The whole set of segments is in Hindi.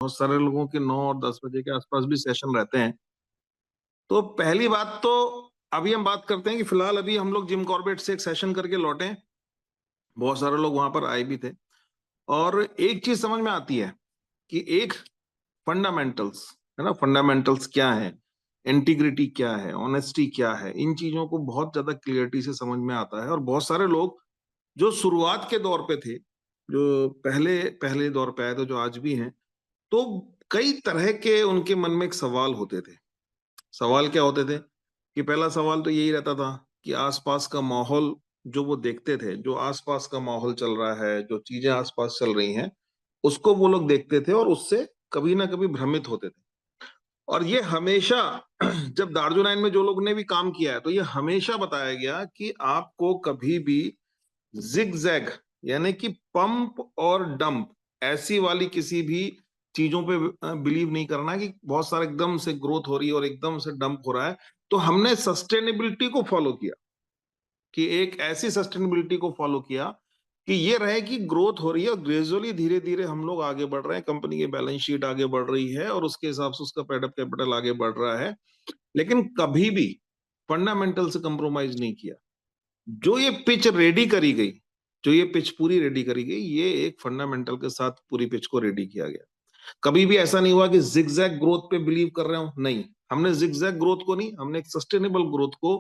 बहुत सारे लोगों के 9 और 10 बजे के आसपास भी सेशन रहते हैं। तो पहली बात तो अभी हम बात करते हैं कि फिलहाल अभी हम लोग जिम कॉर्बेट से एक सेशन करके लौटे हैं। बहुत सारे लोग वहां पर आए भी थे और एक चीज समझ में आती है कि एक फंडामेंटल्स है ना, फंडामेंटल्स क्या है, इंटीग्रिटी क्या है, ऑनेस्टी क्या है, इन चीजों को बहुत ज्यादा क्लियरिटी से समझ में आता है। और बहुत सारे लोग जो शुरुआत के दौर पे थे, जो पहले पहले दौर पे आए थे, जो आज भी हैं, तो कई तरह के उनके मन में एक सवाल होते थे। सवाल क्या होते थे कि पहला सवाल तो यही रहता था कि आसपास का माहौल जो वो देखते थे, जो आसपास का माहौल चल रहा है, जो चीजें आसपास चल रही हैं, उसको वो लोग देखते थे और उससे कभी ना कभी भ्रमित होते थे। और ये हमेशा जब दार्जो लाइन में जो लोग ने भी काम किया है, तो ये हमेशा बताया गया कि आपको कभी भी जिगजैग यानी कि पंप और डंप ऐसी वाली किसी भी चीजों पे बिलीव नहीं करना कि बहुत सारा एकदम से ग्रोथ हो रही है और एकदम से डंप हो रहा है। तो हमने सस्टेनेबिलिटी को फॉलो किया कि एक ऐसी सस्टेनेबिलिटी को फॉलो किया कि ये रहे कि ग्रोथ हो रही है और ग्रेजुअली धीरे धीरे हम लोग आगे बढ़ रहे हैं, कंपनी की बैलेंस शीट आगे बढ़ रही है और उसके हिसाब से उसका पेड अप कैपिटल आगे बढ़ रहा है, लेकिन कभी भी फंडामेंटल से कंप्रोमाइज नहीं किया। जो ये पिच रेडी करी गई, जो ये पिच पूरी रेडी करी गई, ये एक फंडामेंटल के साथ पूरी पिच को रेडी किया गया। कभी भी ऐसा नहीं हुआ कि जिगजैग ग्रोथ पे बिलीव कर रहे हो, नहीं, हमने जिगजैग ग्रोथ को नहीं, हमने एक सस्टेनेबल ग्रोथ को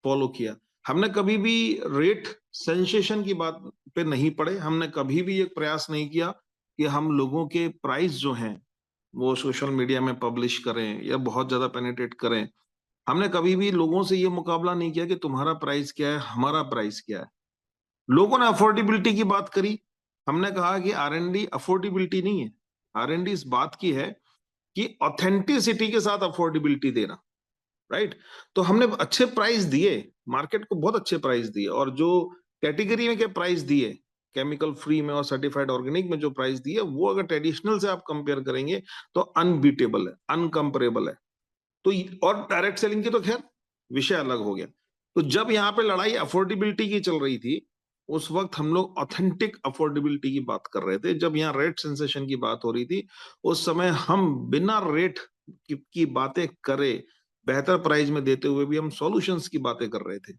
फॉलो किया। हमने कभी भी रेट सेंसेशन की बात पे नहीं पड़े। हमने कभी भी एक प्रयास नहीं किया कि हम लोगों के प्राइस जो हैं वो सोशल मीडिया में पब्लिश करें या बहुत ज्यादा पेनिट्रेट करें। हमने कभी भी लोगों से ये मुकाबला नहीं किया कि तुम्हारा प्राइस क्या है, हमारा प्राइस क्या है। लोगों ने अफोर्डेबिलिटी की बात करी, हमने कहा कि आरएनडी अफोर्डेबिलिटी नहीं है। आरएनडी इस बात की है कि ऑथेंटिसिटी के साथ अफोर्डेबिलिटी देना, राइट। तो हमने अच्छे प्राइस दिए, मार्केट को बहुत अच्छे प्राइस दिए, और जो कैटेगरी में के प्राइस दिए, केमिकल फ्री में और सर्टिफाइड ऑर्गेनिक में जो प्राइस दिए, वो अगर ट्रेडिशनल से आप कंपेयर करेंगे तो अनबीटेबल है, अनकंपेरेबल है। तो और डायरेक्ट सेलिंग की तो खैर विषय अलग हो गया। तो जब यहाँ पे लड़ाई अफोर्डेबिलिटी की चल रही थी, उस वक्त हम लोग ऑथेंटिक अफोर्डेबिलिटी की बात कर रहे थे। जब यहाँ रेट सेंसेशन की बात हो रही थी, उस समय हम बिना रेट की बातें करे, बेहतर प्राइस में देते हुए भी हम सॉल्यूशंस की बातें कर रहे थे।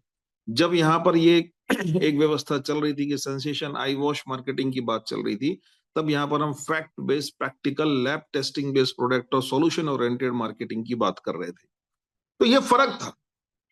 जब यहाँ पर ये एक व्यवस्था चल रही थी कि सेंसेशन आई वॉश मार्केटिंग की बात चल रही थी, तब यहाँ पर हम fact based, practical, lab testing based product और सॉल्यूशन ओरिएंटेड मार्केटिंग की बात कर रहे थे। तो ये फर्क था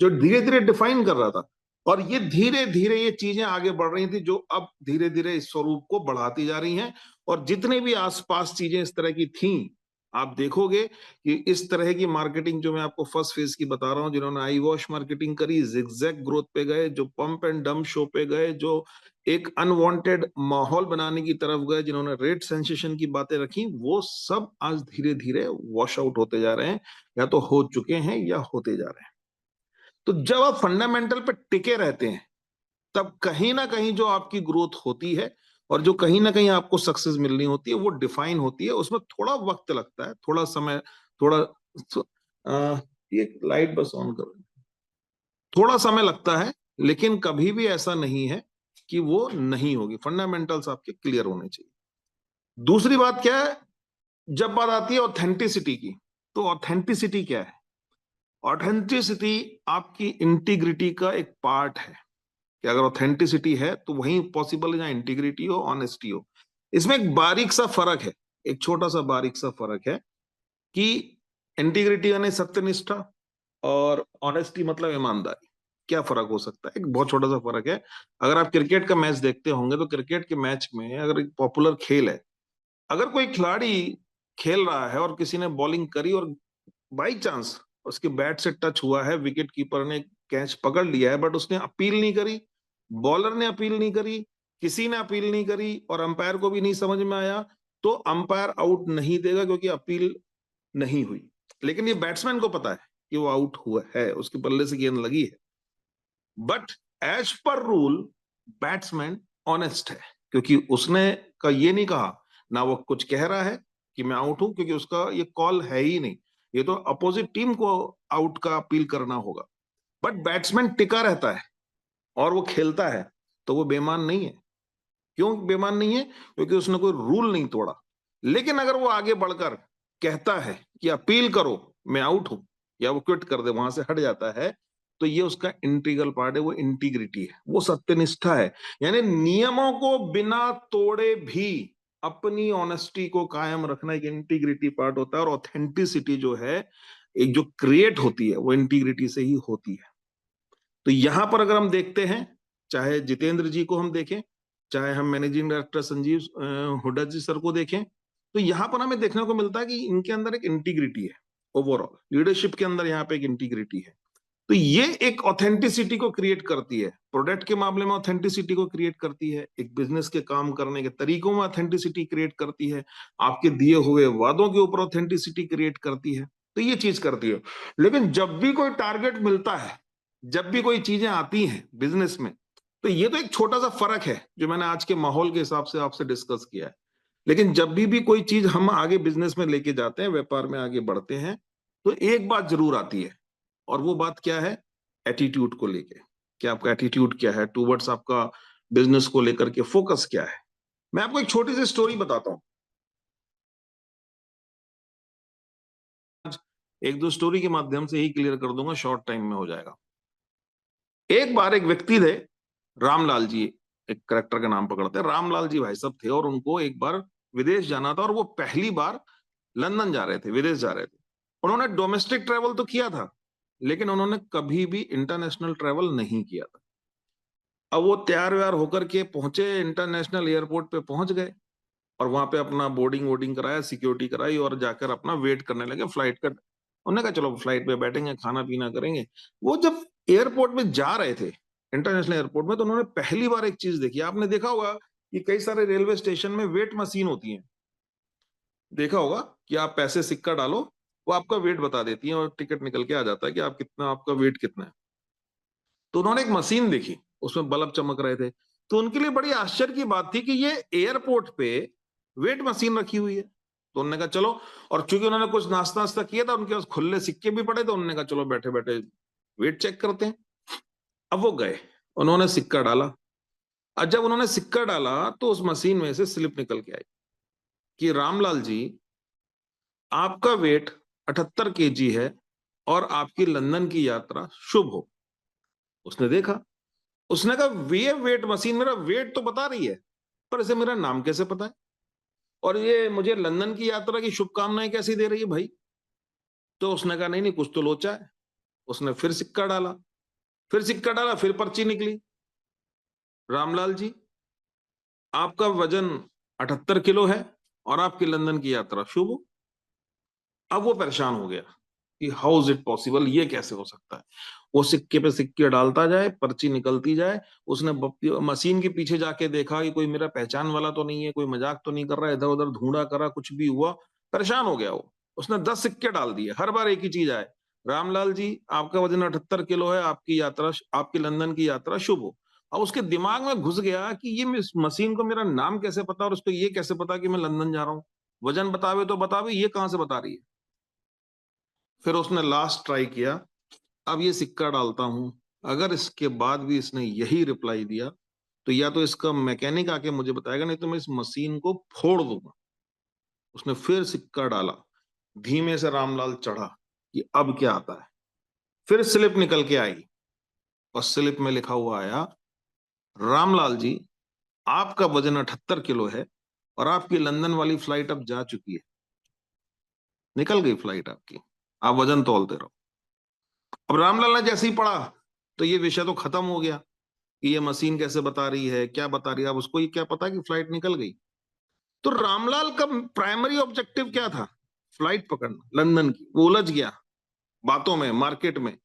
जो धीरे धीरे डिफाइन कर रहा था। और ये धीरे धीरे ये चीजें आगे बढ़ रही थी, जो अब धीरे धीरे इस स्वरूप को बढ़ाती जा रही हैं। और जितने भी आसपास चीजें इस तरह की थी, आप देखोगे कि इस तरह की मार्केटिंग जो मैं आपको फर्स्ट फेज की बता रहा हूं, जिन्होंने आई वॉश मार्केटिंग करी, जिगजैग ग्रोथ पे गए, जो पंप एंड डंप शो पे गए, जो एक अनवांटेड माहौल बनाने की तरफ गए, जिन्होंने रेट सेंसेशन की बातें रखी, वो सब आज धीरे धीरे वॉश आउट होते जा रहे हैं, या तो हो चुके हैं या होते जा रहे हैं। तो जब आप फंडामेंटल पे टिके रहते हैं, तब कहीं ना कहीं जो आपकी ग्रोथ होती है और जो कहीं ना कहीं आपको सक्सेस मिलनी होती है, वो डिफाइन होती है। उसमें थोड़ा वक्त लगता है, थोड़ा समय, थोड़ा ये लाइट बस ऑन करो, थोड़ा समय लगता है, लेकिन कभी भी ऐसा नहीं है कि वो नहीं होगी। फंडामेंटल्स आपके क्लियर होने चाहिए। दूसरी बात क्या है, जब बात आती है ऑथेंटिसिटी की, तो ऑथेंटिसिटी क्या है? ऑथेंटिसिटी आपकी इंटीग्रिटी का एक पार्ट है कि अगर ऑथेंटिसिटी है तो वही पॉसिबल है जहां इंटीग्रिटी हो, ऑनेस्टी हो। इसमें एक बारीक सा फर्क है, एक छोटा सा बारीक सा फर्क है कि इंटीग्रिटी यानी सत्यनिष्ठा और ऑनेस्टी मतलब ईमानदारी। क्या फर्क हो सकता है? एक बहुत छोटा सा फर्क है। अगर आप क्रिकेट का मैच देखते होंगे, तो क्रिकेट के मैच में अगर एक पॉपुलर खेल है, अगर कोई खिलाड़ी खेल रहा है और किसी ने बॉलिंग करी और बाई चांस उसके बैट से टच हुआ है, विकेट कीपर ने कैच पकड़ लिया है, बट उसने अपील नहीं करी, बॉलर ने अपील नहीं करी, किसी ने अपील नहीं करी, और अंपायर को भी नहीं समझ में आया, तो अंपायर आउट नहीं देगा क्योंकि अपील नहीं हुई। लेकिन ये बैट्समैन को पता है कि वो आउट हुआ है, उसके बल्ले से गेंद लगी है। But as per rule batsman honest है, क्योंकि उसने का ये नहीं कहा, ना वो कुछ कह रहा है कि मैं आउट हूं, क्योंकि उसका ये कॉल है ही नहीं। ये तो अपोजिट टीम को आउट का अपील करना होगा। बट बैट्समैन टिका रहता है और वो खेलता है, तो वो बेईमान नहीं है। क्यों बेईमान नहीं है? क्योंकि उसने कोई रूल नहीं तोड़ा। लेकिन अगर वो आगे बढ़कर कहता है कि अपील करो, मैं आउट हूं, या वो क्विट कर दे, वहां से हट जाता है, तो ये उसका इंटीग्रल पार्ट है, वो इंटीग्रिटी है, वो सत्यनिष्ठा है। यानी नियमों को बिना तोड़े भी अपनी ऑनेस्टी को कायम रखना एक इंटीग्रिटी पार्ट होता है। और ऑथेंटिसिटी जो है, एक जो क्रिएट होती है, वो इंटीग्रिटी से ही होती है। तो यहां पर अगर हम देखते हैं, चाहे जितेंद्र जी को हम देखें, चाहे हम मैनेजिंग डायरेक्टर संजीव हुड्डा जी सर को देखें, तो यहां पर हमें देखने को मिलता है कि इनके अंदर एक इंटीग्रिटी है। ओवरऑल लीडरशिप के अंदर यहाँ पे एक इंटीग्रिटी है। तो ये एक ऑथेंटिसिटी को क्रिएट करती है, प्रोडक्ट के मामले में ऑथेंटिसिटी को क्रिएट करती है, एक बिजनेस के काम करने के तरीकों में ऑथेंटिसिटी क्रिएट करती है, आपके दिए हुए वादों के ऊपर ऑथेंटिसिटी क्रिएट करती है। तो ये चीज करती है। लेकिन जब भी कोई टारगेट मिलता है, जब भी कोई चीजें आती हैं बिजनेस में, तो ये तो एक छोटा सा फर्क है जो मैंने आज के माहौल के हिसाब से आपसे डिस्कस किया है। लेकिन जब भी कोई चीज हम आगे बिजनेस में लेके जाते हैं, व्यापार में आगे बढ़ते हैं, तो एक बात जरूर आती है, और वो बात क्या है? एटीट्यूड को लेके। कि आपका एटीट्यूड क्या है टूवर्ड्स आपका बिजनेस को लेकर के, फोकस क्या है। मैं आपको एक छोटी सी स्टोरी बताता हूं। एक दो स्टोरी के माध्यम से ही क्लियर कर दूंगा, शॉर्ट टाइम में हो जाएगा। एक बार एक व्यक्ति थे, रामलाल जी, एक करेक्टर का नाम पकड़ते हैं, रामलाल जी भाई साहब थे, और उनको एक बार विदेश जाना था, और वो पहली बार लंदन जा रहे थे, विदेश जा रहे थे। उन्होंने डोमेस्टिक ट्रेवल तो किया था, लेकिन उन्होंने कभी भी इंटरनेशनल ट्रेवल नहीं किया था। अब वो तैयार व्यार होकर के पहुंचे, इंटरनेशनल एयरपोर्ट पे पहुंच गए, और वहां पे अपना बोर्डिंग वोर्डिंग कराया, सिक्योरिटी कराई, और जाकर अपना वेट करने लगे फ्लाइट का। उन्होंने कहा चलो फ्लाइट पे बैठेंगे, खाना पीना करेंगे। वो जब एयरपोर्ट में जा रहे थे, इंटरनेशनल एयरपोर्ट में, तो उन्होंने पहली बार एक चीज देखी। आपने देखा होगा कि कई सारे रेलवे स्टेशन में वेट मशीन होती है, देखा होगा कि आप पैसे सिक्का डालो, वो आपका वेट बता देती है, और टिकट निकल के आ जाता है कि आप कितना, आपका वेट कितना है। तो उन्होंने एक मशीन देखी, उसमें बल्ब चमक रहे थे। तो उनके लिए बड़ी आश्चर्य की बात थी कि ये एयरपोर्ट पे वेट मशीन रखी हुई है। तो उन्होंने कहा चलो, और चूंकि उन्होंने कुछ नाश्ता नाश्ता किया था, उनके पास खुले सिक्के भी पड़े, तो उन्होंने कहा चलो बैठे बैठे वेट चेक करते हैं। अब वो गए, उन्होंने सिक्का डाला। और जब उन्होंने सिक्का डाला, तो उस मशीन में से स्लिप निकल के आई कि रामलाल जी, आपका वेट 78 kg है, और आपकी लंदन की यात्रा शुभ हो। उसने देखा, उसने कहा ये वेट मशीन मेरा वेट तो बता रही है, पर इसे मेरा नाम कैसे पता है, और ये मुझे लंदन की यात्रा की शुभकामनाएं कैसी दे रही है भाई। तो उसने कहा नहीं नहीं, कुछ तो लोचा है। उसने फिर सिक्का डाला, फिर सिक्का डाला, फिर पर्ची निकली, रामलाल जी, आपका वजन 78 किलो है, और आपकी लंदन की यात्रा शुभ हो। अब वो परेशान हो गया कि हाउ इज इट पॉसिबल, ये कैसे हो सकता है। वो सिक्के पे सिक्के डालता जाए, पर्ची निकलती जाए। उसने मशीन के पीछे जाके देखा कि कोई मेरा पहचान वाला तो नहीं है, कोई मजाक तो नहीं कर रहा है, इधर उधर ढूंढा करा, कुछ भी हुआ। परेशान हो गया वो। उसने 10 सिक्के डाल दिए, हर बार एक ही चीज आए, रामलाल जी, आपका वजन 78 किलो है, आपकी यात्रा, आपकी लंदन की यात्रा शुभ हो। अब उसके दिमाग में घुस गया कि ये मशीन को मेरा नाम कैसे पता, और उसको ये कैसे पता कि मैं लंदन जा रहा हूँ। वजन बतावे तो बतावे, ये कहां से बता रही है। फिर उसने लास्ट ट्राई किया, अब ये सिक्का डालता हूं, अगर इसके बाद भी इसने यही रिप्लाई दिया, तो या तो इसका मैकेनिक आके मुझे बताएगा, नहीं तो मैं इस मशीन को फोड़ दूंगा। उसने फिर सिक्का डाला, धीमे से रामलाल चढ़ा कि अब क्या आता है। फिर स्लिप निकल के आई, और स्लिप में लिखा हुआ आया, रामलाल जी, आपका वजन 78 किलो है, और आपकी लंदन वाली फ्लाइट अब जा चुकी है, निकल गई फ्लाइट आपकी, आप वजन तौलते रहो। अब रामलाल ने जैसे ही पढ़ा, तो ये विषय तो खत्म हो गया कि ये मशीन कैसे बता रही है, क्या बता रही है। अब उसको ये क्या पता कि फ्लाइट निकल गई। तो रामलाल का प्राइमरी ऑब्जेक्टिव क्या था? फ्लाइट पकड़ना लंदन की। वो उलझ गया बातों में, मार्केट में,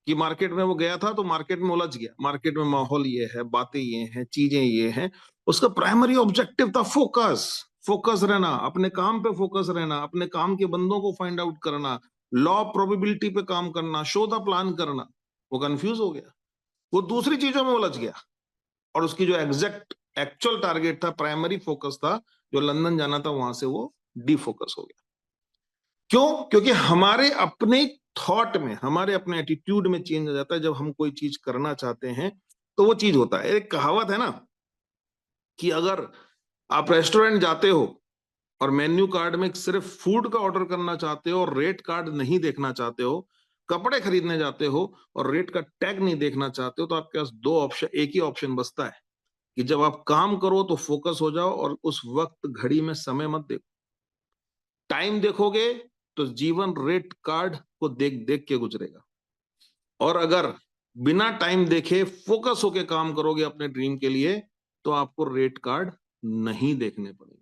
कि मार्केट में वो गया था, तो मार्केट में उलझ गया, मार्केट में माहौल ये है, बातें ये हैं, चीजें ये हैं। उसका प्राइमरी ऑब्जेक्टिव था फोकस। फोकस रहना, अपने काम पे फोकस रहना, अपने काम के बंदों को फाइंड आउट करना, लॉ प्रोबेबिलिटी पे काम करना, शो द प्लान करना। वो कंफ्यूज हो गया, वो दूसरी चीजों में उलझ गया, और उसकी जो एग्जैक्ट एक्चुअल टारगेट था, प्राइमरी फोकस था, जो लंदन जाना था, वहां से वो डिफोकस हो गया। क्यों? क्योंकि हमारे अपने थॉट में, हमारे अपने एटीट्यूड में चेंज आ जाता है जब हम कोई चीज करना चाहते हैं। तो वो चीज होता है, एक कहावत है ना कि अगर आप रेस्टोरेंट जाते हो, और मेन्यू कार्ड में सिर्फ फूड का ऑर्डर करना चाहते हो और रेट कार्ड नहीं देखना चाहते हो, कपड़े खरीदने जाते हो और रेट का टैग नहीं देखना चाहते हो, तो आपके पास दो ऑप्शन, एक ही ऑप्शन बचता है कि जब आप काम करो तो फोकस हो जाओ और उस वक्त घड़ी में समय मत देखो। टाइम देखोगे तो जीवन रेट कार्ड को देख देख के गुजरेगा, और अगर बिना टाइम देखे फोकस होके काम करोगे अपने ड्रीम के लिए, तो आपको रेट कार्ड नहीं देखने पड़ेंगे।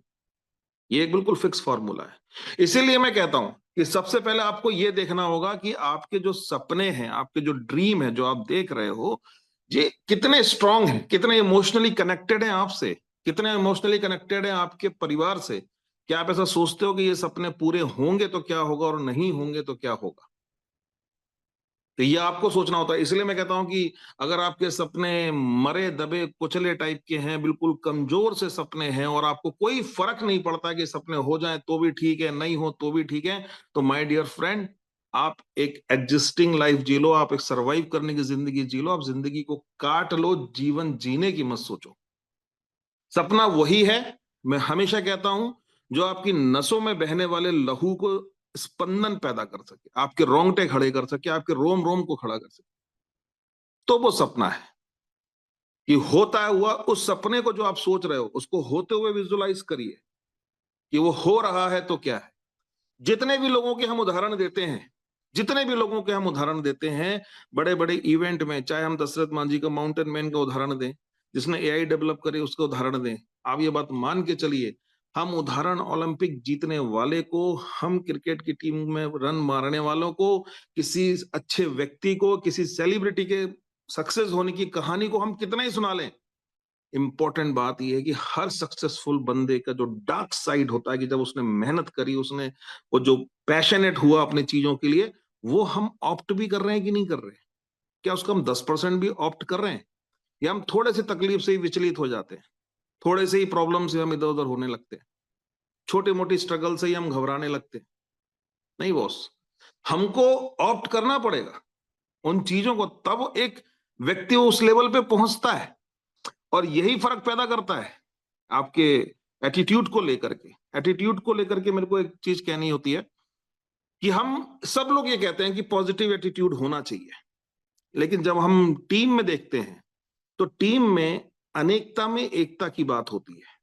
ये एक बिल्कुल फिक्स फॉर्मूला है। इसीलिए मैं कहता हूं कि सबसे पहले आपको यह देखना होगा कि आपके जो सपने हैं, आपके जो ड्रीम है, जो आप देख रहे हो, ये कितने स्ट्रांग हैं, कितने इमोशनली कनेक्टेड हैं आपसे, कितने इमोशनली कनेक्टेड हैं आपके परिवार से। क्या आप ऐसा सोचते हो कि ये सपने पूरे होंगे तो क्या होगा और नहीं होंगे तो क्या होगा? तो ये आपको सोचना होता है। इसलिए मैं कहता हूं कि अगर आपके सपने मरे दबे कुचले टाइप के हैं, बिल्कुल कमजोर से सपने हैं और आपको कोई फर्क नहीं पड़ता कि सपने हो जाएं तो भी ठीक है, नहीं हो तो भी ठीक है, तो माय डियर फ्रेंड, आप एक एग्जिस्टिंग लाइफ जी लो, आप एक सरवाइव करने की जिंदगी जी लो, आप जिंदगी को काट लो, जीवन जीने की मत सोचो। सपना वही है, मैं हमेशा कहता हूं, जो आपकी नसों में बहने वाले लहू को स्पंदन पैदा कर सके, आपके रोंगटे खड़े कर सके, आपके रोम रोम को खड़ा कर सके, तो वो सपना है। कि होता हुआ उस सपने को जो आप सोच रहे हो उसको होते हुए विजुलाइज करिए कि वो हो रहा है तो क्या है। जितने भी लोगों के हम उदाहरण देते हैं, जितने भी लोगों के हम उदाहरण देते हैं बड़े बड़े इवेंट में, चाहे हम दशरथ मांझी का माउंटेन मैन का उदाहरण दें, जिसने एआई डेवलप करे उसका उदाहरण दें, आप ये बात मान के चलिए, हम उदाहरण ओलंपिक जीतने वाले को, हम क्रिकेट की टीम में रन मारने वालों को, किसी अच्छे व्यक्ति को, किसी सेलिब्रिटी के सक्सेस होने की कहानी को हम कितना ही सुना लें, इंपॉर्टेंट बात यह है कि हर सक्सेसफुल बंदे का जो डार्क साइड होता है, कि जब उसने मेहनत करी, उसने वो जो पैशनेट हुआ अपनी चीजों के लिए, वो हम ऑप्ट भी कर रहे हैं कि नहीं कर रहे हैं? क्या उसका हम 10% भी ऑप्ट कर रहे हैं, या हम थोड़े से तकलीफ से ही विचलित हो जाते हैं, थोड़े से ही प्रॉब्लम से हम इधर उधर होने लगते हैं, छोटी मोटी स्ट्रगल से ही हम घबराने लगते हैं? नहीं बॉस, हमको ऑप्ट करना पड़ेगा उन चीजों को, तब एक व्यक्ति उस लेवल पे पहुंचता है। और यही फर्क पैदा करता है आपके एटीट्यूड को लेकर के। एटीट्यूड को लेकर के मेरे को एक चीज कहनी होती है कि हम सब लोग ये कहते हैं कि पॉजिटिव एटीट्यूड होना चाहिए, लेकिन जब हम टीम में देखते हैं तो टीम में अनेकता में एकता की बात होती है।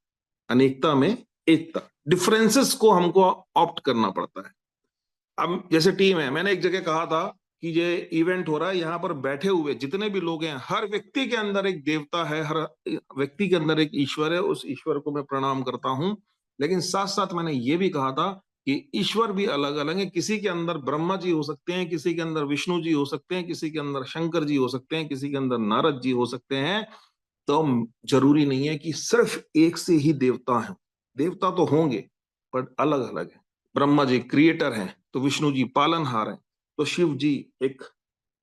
अनेकता में एकता, डिफरेंसेस को हमको ऑप्ट करना पड़ता है। अब जैसे टीम है, मैंने एक जगह कहा था कि ये इवेंट हो रहा है, यहाँ पर बैठे हुए जितने भी लोग हैं, हर व्यक्ति के अंदर एक देवता है, हर व्यक्ति के अंदर एक ईश्वर है, उस ईश्वर को मैं प्रणाम करता हूं। लेकिन साथ साथ मैंने ये भी कहा था कि ईश्वर भी अलग अलग है, किसी के अंदर ब्रह्मा जी हो सकते हैं, किसी के अंदर विष्णु जी हो सकते हैं, किसी के अंदर शंकर जी हो सकते हैं, किसी के अंदर नारद जी हो सकते हैं। तो जरूरी नहीं है कि सिर्फ एक से ही देवता है, देवता तो होंगे पर अलग अलग है। ब्रह्मा जी क्रिएटर हैं, तो विष्णु जी पालनहार हैं, तो शिव जी एक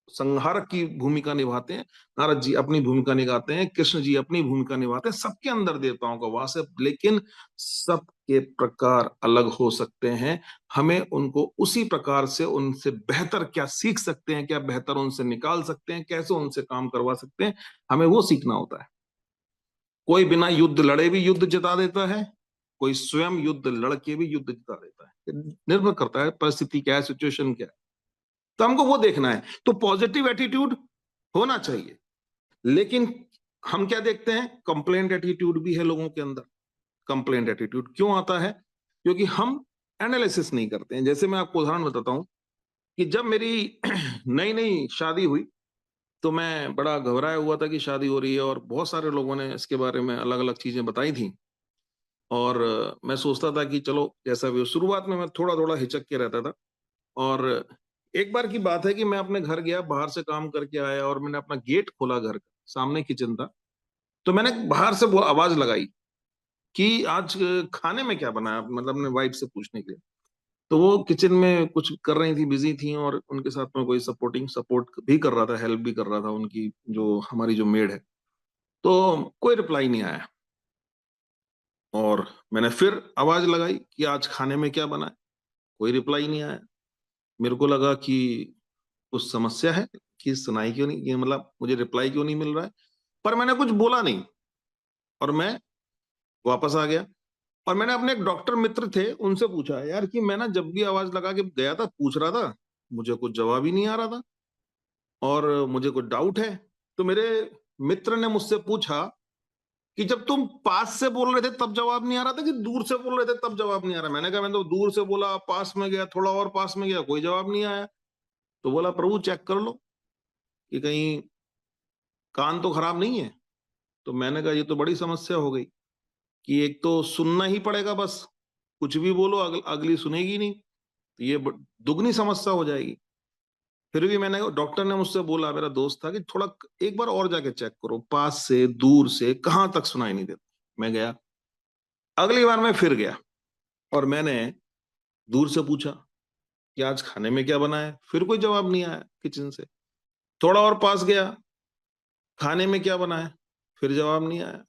संहारक की भूमिका निभाते हैं, नारद जी अपनी भूमिका निभाते हैं, कृष्ण जी अपनी भूमिका निभाते हैं। सबके अंदर देवताओं का वास है, लेकिन सबके प्रकार अलग हो सकते हैं। हमें उनको उसी प्रकार से, उनसे बेहतर क्या सीख सकते हैं, क्या बेहतर उनसे निकाल सकते हैं, कैसे उनसे काम करवा सकते हैं, हमें वो सीखना होता है। कोई बिना युद्ध लड़े भी युद्ध जिता देता है, कोई स्वयं युद्ध लड़के भी युद्ध जिता देता है। निर्भर करता है परिस्थिति क्या है, सिचुएशन क्या है, तो हमको वो देखना है। तो पॉजिटिव एटीट्यूड होना चाहिए, लेकिन हम क्या देखते हैं, कंप्लेंट एटीट्यूड भी है लोगों के अंदर। कंप्लेंट एटीट्यूड क्यों आता है? क्योंकि हम एनालिसिस नहीं करते हैं। जैसे मैं आपको उदाहरण बताता हूं कि जब मेरी नई नई शादी हुई, तो मैं बड़ा घबराया हुआ था कि शादी हो रही है, और बहुत सारे लोगों ने इसके बारे में अलग अलग चीजें बताई थी। और मैं सोचता था कि चलो जैसा भी हो, शुरुआत में मैं थोड़ा थोड़ा हिचक के रहता था। और एक बार की बात है कि मैं अपने घर गया, बाहर से काम करके आया, और मैंने अपना गेट खोला, घर का सामने किचन था, तो मैंने बाहर से वो आवाज लगाई कि आज खाने में क्या बनाया, मतलब अपने वाइफ से पूछने के लिए। तो वो किचन में कुछ कर रही थी, बिजी थी, और उनके साथ में कोई सपोर्ट भी कर रहा था, हेल्प भी कर रहा था, उनकी जो हमारी जो मेड है। तो कोई रिप्लाई नहीं आया, और मैंने फिर आवाज लगाई कि आज खाने में क्या बना है, कोई रिप्लाई नहीं आया। मेरे को लगा कि कुछ समस्या है, कि सुनाई क्यों नहीं, ये मतलब मुझे रिप्लाई क्यों नहीं मिल रहा है। पर मैंने कुछ बोला नहीं, और मैं वापस आ गया। और मैंने अपने एक डॉक्टर मित्र थे, उनसे पूछा यार कि मैं ना जब भी आवाज लगा के गया था, पूछ रहा था, मुझे कुछ जवाब ही नहीं आ रहा था और मुझे कुछ डाउट है। तो मेरे मित्र ने मुझसे पूछा कि जब तुम पास से बोल रहे थे तब जवाब नहीं आ रहा था कि दूर से बोल रहे थे तब जवाब नहीं आ रहा? मैंने कहा मैं तो दूर से बोला, पास में गया, थोड़ा और पास में गया, कोई जवाब नहीं आया। तो बोला प्रभु चेक कर लो कि कहीं कान तो खराब नहीं है। तो मैंने कहा ये तो बड़ी समस्या हो गई कि एक तो सुनना ही पड़ेगा, बस कुछ भी बोलो अगली सुनेगी नहीं, तो ये दुगनी समस्या हो जाएगी। फिर भी मैंने, डॉक्टर ने मुझसे बोला, मेरा दोस्त था, कि थोड़ा एक बार और जाके चेक करो, पास से दूर से कहां तक सुनाई नहीं देता। मैं गया, अगली बार मैं फिर गया और मैंने दूर से पूछा कि आज खाने में क्या बना है, फिर कोई जवाब नहीं आया किचन से। थोड़ा और पास गया, खाने में क्या बना है, फिर जवाब नहीं आया।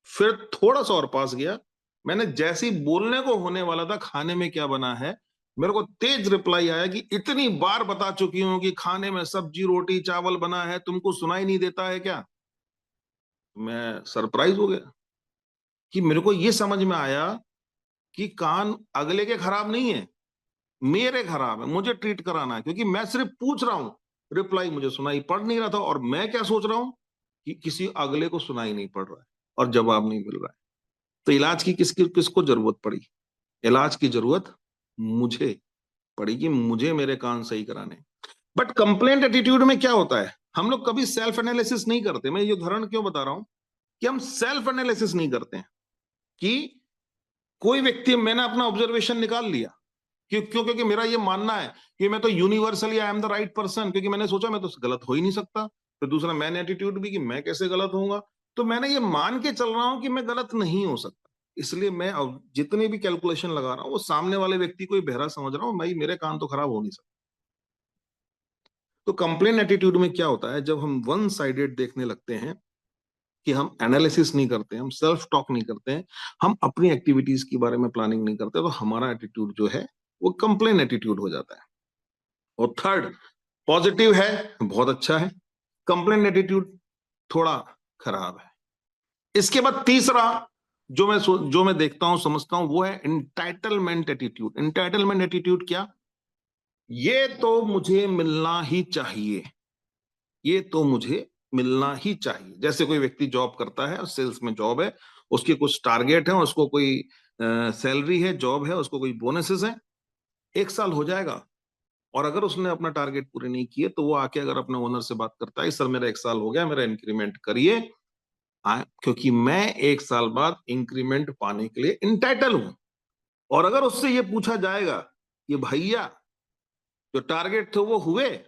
फिर थोड़ा सा और पास गया, मैंने जैसे ही बोलने को होने वाला था खाने में क्या बना है, मेरे को तेज रिप्लाई आया कि इतनी बार बता चुकी हूं कि खाने में सब्जी रोटी चावल बना है, तुमको सुनाई नहीं देता है क्या? मैं सरप्राइज हो गया कि मेरे को ये समझ में आया कि कान अगले के खराब नहीं है, मेरे खराब है, मुझे ट्रीट कराना है, क्योंकि मैं सिर्फ पूछ रहा हूं, रिप्लाई मुझे सुनाई पड़ नहीं रहा था। और मैं क्या सोच रहा हूं कि किसी अगले को सुनाई नहीं पड़ रहा है और जवाब नहीं मिल रहा है। तो इलाज की किसको जरूरत पड़ी? इलाज की जरूरत मुझे पड़ी कि मुझे मेरे कान सही कराने। बट कंप्लेंट एटीट्यूड में क्या होता है, हम लोग कभी सेल्फ एनालिसिस नहीं करते। मैं ये उदाहरण क्यों बता रहा हूं कि हम सेल्फ एनालिसिस नहीं करते हैं कि कोई व्यक्ति, मैंने अपना ऑब्जर्वेशन निकाल लिया, क्यों? क्योंकि मेरा ये मानना है कि मैं तो universally I am the right person, क्योंकि मैंने सोचा मैं तो गलत हो ही नहीं सकता। फिर दूसरा मैन एटीट्यूड भी कि मैं कैसे गलत होऊंगा। तो मैंने ये मान के चल रहा हूं कि मैं गलत नहीं हो सकता, इसलिए मैं अब जितनी भी कैलकुलेशन लगा रहा हूं वो सामने वाले व्यक्ति को ही बहरा समझ रहा हूं, भाई मेरे कान तो खराब हो नहीं सकते। तो कंप्लेन एटीट्यूड में क्या होता है, जब हम वन साइडेड देखने लगते हैं कि हम एनालिसिस नहीं करते, हम सेल्फ टॉक नहीं करते हैं, हम अपनी एक्टिविटीज के बारे में प्लानिंग नहीं करते, तो हमारा एटीट्यूड जो है वो कंप्लेन एटीट्यूड हो जाता है। और थर्ड, पॉजिटिव है, बहुत अच्छा है, कंप्लेन एटीट्यूड थोड़ा खराब है। इसके बाद तीसरा जो मैं देखता हूं समझता हूं वो है इंटाइटलमेंट एटीट्यूड। इंटाइटलमेंट एटीट्यूड क्या? ये तो मुझे मिलना ही चाहिए, ये तो मुझे मिलना ही चाहिए। जैसे कोई व्यक्ति जॉब करता है, सेल्स में जॉब है, उसके कुछ टारगेट है, उसको कोई सैलरी है, जॉब है, उसको कोई बोनसेस है, 1 साल हो जाएगा और अगर उसने अपना टारगेट पूरे नहीं किए तो वो आके अगर अपने ओनर से बात करता है, सर मेरा 1 साल हो गया, मेरा इंक्रीमेंट करिए, क्योंकि मैं 1 साल बाद इंक्रीमेंट पाने के लिए इंटाइटल हूं। और अगर उससे ये पूछा जाएगा कि भैया जो टारगेट थे वो हुए,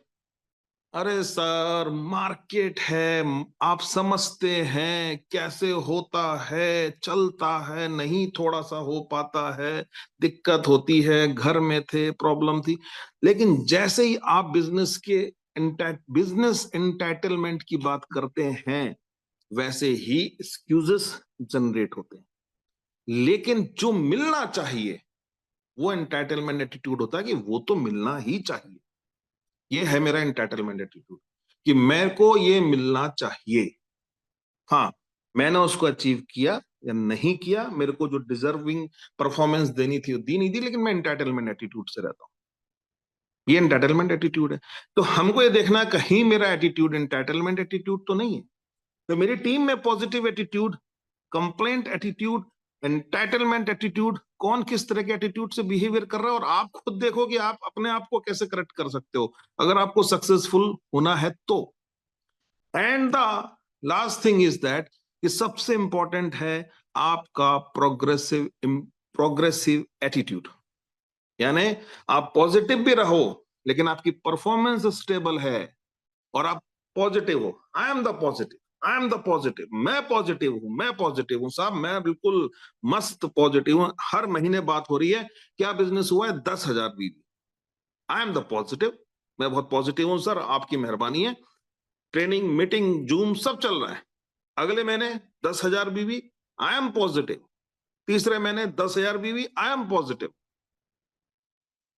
अरे सर मार्केट है, आप समझते हैं कैसे होता है, चलता है नहीं, थोड़ा सा हो पाता है, दिक्कत होती है, घर में थे, प्रॉब्लम थी। लेकिन जैसे ही आप बिजनेस एंटाइटलमेंट की बात करते हैं, वैसे ही एक्सक्यूजेस जनरेट होते हैं। लेकिन जो मिलना चाहिए वो एंटाइटलमेंट एटीट्यूड होता है कि वो तो मिलना ही चाहिए। ये है मेरा एंटाइटलमेंट एटीट्यूड कि मेरे को ये मिलना चाहिए। हाँ, मैंने उसको अचीव किया या नहीं किया, मेरे को जो डिजर्विंग परफॉर्मेंस देनी थी वो दी नहीं दी, लेकिन मैं एंटाइटलमेंट एटीट्यूड से रहता हूं। ये एंटाइटलमेंट एटीट्यूड है। तो हमको ये देखना है कहीं मेरा एटीट्यूड एंटाइटलमेंट एटीट्यूड तो नहीं है। तो मेरी टीम में positive attitude, complaint attitude, entitlement attitude, कौन किस तरह के एटीट्यूड से बिहेवियर कर रहा है, और आप खुद देखो कि आप अपने आप को कैसे करेक्ट कर सकते हो अगर आपको सक्सेसफुल होना है तो। And the last thing is that कि सबसे इंपॉर्टेंट है आपका प्रोग्रेसिव एटीट्यूड। यानी आप पॉजिटिव भी रहो लेकिन आपकी परफॉर्मेंस स्टेबल है और आप पॉजिटिव हो। I am the positive, I am the positive, मैं पॉजिटिव हूं, मैं पॉजिटिव हूं साहब, मैं बिल्कुल मस्त पॉजिटिव हूं। हर महीने बात हो रही है, क्या बिजनेस हुआ है, 10,000 बीवी। आई एम द पॉजिटिव, मैं बहुत पॉजिटिव हूं सर, आपकी मेहरबानी है। ट्रेनिंग मीटिंग जूम सब चल रहा है। अगले महीने 10,000 बीवी, आई एम पॉजिटिव। तीसरे महीने 10,000 बीवी, I am positive.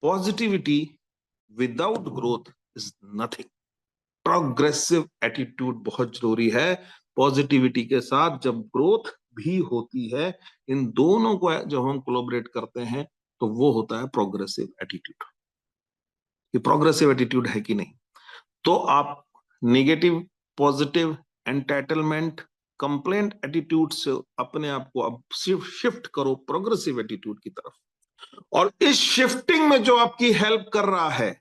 Positivity without growth is nothing. Progressive attitude बहुत जरूरी है। पॉजिटिविटी के साथ जब ग्रोथ भी होती है, इन दोनों को जब हम कोलैबोरेट करते हैं तो वो होता है प्रोग्रेसिव एटीट्यूड। ये प्रोग्रेसिव एटीट्यूड है कि नहीं? तो आप negative, positive, entitlement, complaint attitude से अपने आप को अब शिफ्ट करो प्रोग्रेसिव एटीट्यूड की तरफ। और इस शिफ्टिंग में जो आपकी हेल्प कर रहा है,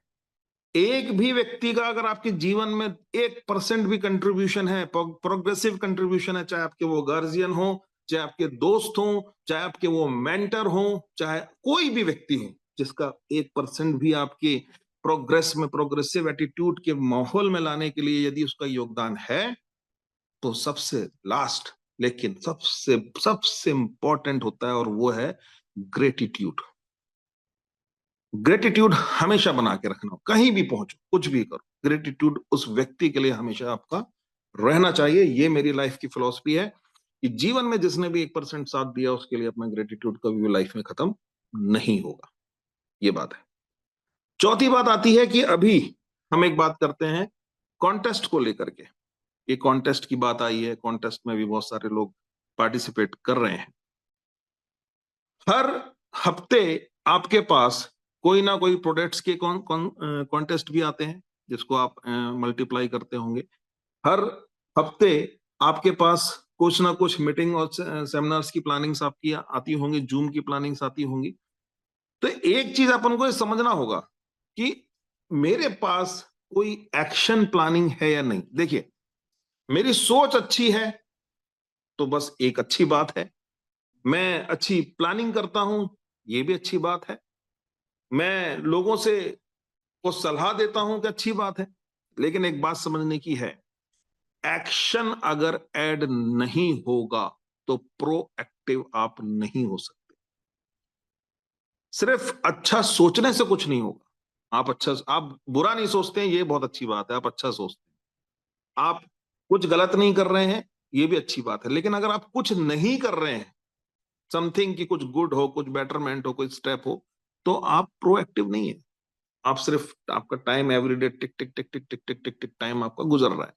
एक भी व्यक्ति का अगर आपके जीवन में 1% भी कंट्रीब्यूशन है, प्रोग्रेसिव कंट्रीब्यूशन है, चाहे आपके वो गार्जियन हो, चाहे आपके दोस्त हो, चाहे आपके वो मेंटर हो, चाहे कोई भी व्यक्ति हो, जिसका 1% भी आपके प्रोग्रेस में, प्रोग्रेसिव एटीट्यूड के माहौल में लाने के लिए यदि उसका योगदान है, तो सबसे लास्ट लेकिन सबसे सबसे इंपॉर्टेंट होता है, और वो है ग्रेटिट्यूड। ग्रेटिट्यूड हमेशा बना के रखना, कहीं भी पहुंचो, कुछ भी करो, ग्रेटिट्यूड उस व्यक्ति के लिए हमेशा आपका रहना चाहिए। ये मेरी लाइफ की फिलॉसफी है कि जीवन में जिसने भी 1% साथ दिया, उसके लिए अपना ग्रेटिट्यूड कभी भी लाइफ में खत्म नहीं होगा। ये बात है। चौथी बात आती है कि अभी हम एक बात करते हैं कॉन्टेस्ट को लेकर के। ये कॉन्टेस्ट की बात आई है, कॉन्टेस्ट में भी बहुत सारे लोग पार्टिसिपेट कर रहे हैं। हर हफ्ते आपके पास कोई ना कोई प्रोडक्ट्स के कॉन्टेस्ट भी आते हैं, जिसको आप मल्टीप्लाई करते होंगे। हर हफ्ते आपके पास कुछ ना कुछ मीटिंग और सेमिनार्स की प्लानिंग्स आपकी आती होंगी, जूम की प्लानिंग्स आती होंगी। तो एक चीज अपन को समझना होगा कि मेरे पास कोई एक्शन प्लानिंग है या नहीं। देखिए, मेरी सोच अच्छी है तो बस एक अच्छी बात है, मैं अच्छी प्लानिंग करता हूं, ये भी अच्छी बात है, मैं लोगों से को सलाह देता हूं कि अच्छी बात है। लेकिन एक बात समझने की है, एक्शन अगर ऐड नहीं होगा तो प्रोएक्टिव आप नहीं हो सकते। सिर्फ अच्छा सोचने से कुछ नहीं होगा। आप बुरा नहीं सोचते हैं, ये बहुत अच्छी बात है, आप अच्छा सोचते हैं, आप कुछ गलत नहीं कर रहे हैं, ये भी अच्छी बात है। लेकिन अगर आप कुछ नहीं कर रहे हैं, समथिंग की कुछ गुड हो, कुछ बेटरमेंट हो, कुछ स्टेप हो, तो आप प्रोएक्टिव नहीं है। आप सिर्फ, आपका टाइम एवरीडे टिक टिक टिक टिक टिक टिक टिक टिक टाइम आपका गुजर रहा है।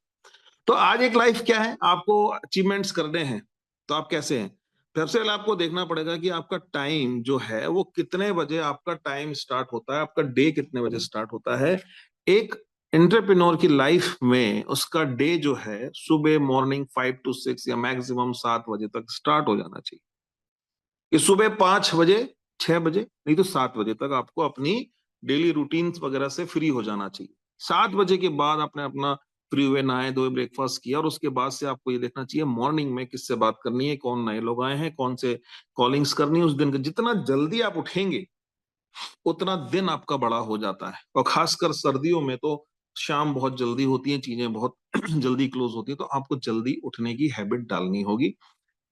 तो आज एक लाइफ क्या है, आपको अचीवमेंट्स करने हैं, तो आप कैसे हैं? सबसे पहले आपको देखना पड़ेगा कि आपका टाइम जो है वो कितने बजे आपका टाइम स्टार्ट होता है, आपका डे कितने बजे स्टार्ट होता है। एक एंटरप्रेन्योर की लाइफ में उसका डे जो है सुबह मॉर्निंग 5 to 6 या मैक्सिमम 7 बजे तक स्टार्ट हो जाना चाहिए। कि सुबह 5 बजे, 6 बजे, नहीं तो 7 बजे तक आपको अपनी डेली रूटीन्स वगैरह से फ्री हो जाना चाहिए। 7 बजे के बाद आपने अपना फ्री हुए, नहाए धोए, ब्रेकफास्ट किया, और उसके बाद से आपको ये देखना चाहिए मॉर्निंग में किससे बात करनी है, कौन नए लोग आए हैं, कौन से कॉलिंग्स करनी है उस दिन। जितना जल्दी आप उठेंगे उतना दिन आपका बड़ा हो जाता है। और खासकर सर्दियों में तो शाम बहुत जल्दी होती है, चीजें बहुत जल्दी क्लोज होती है, तो आपको जल्दी उठने की हैबिट डालनी होगी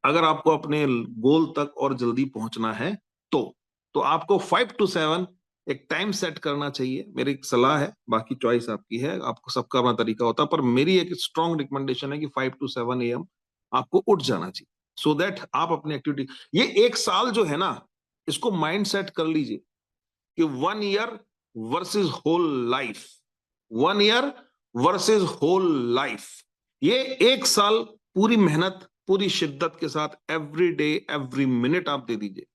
अगर आपको अपने गोल तक और जल्दी पहुंचना है। तो आपको 5 to 7 एक टाइम सेट करना चाहिए, मेरी एक सलाह है, बाकी चॉइस आपकी है, आपको सबका अपना तरीका होता है, पर मेरी एक स्ट्रॉन्ग रिकमेंडेशन है कि 5 to 7 AM आपको उठ जाना चाहिए, सो दैट आप अपनी एक्टिविटी, ये एक साल जो है ना, इसको माइंड सेट कर लीजिए कि 1 year versus whole life, 1 year versus whole life. ये एक साल पूरी मेहनत, पूरी शिद्दत के साथ एवरी डे एवरी मिनट आप दे दीजिए।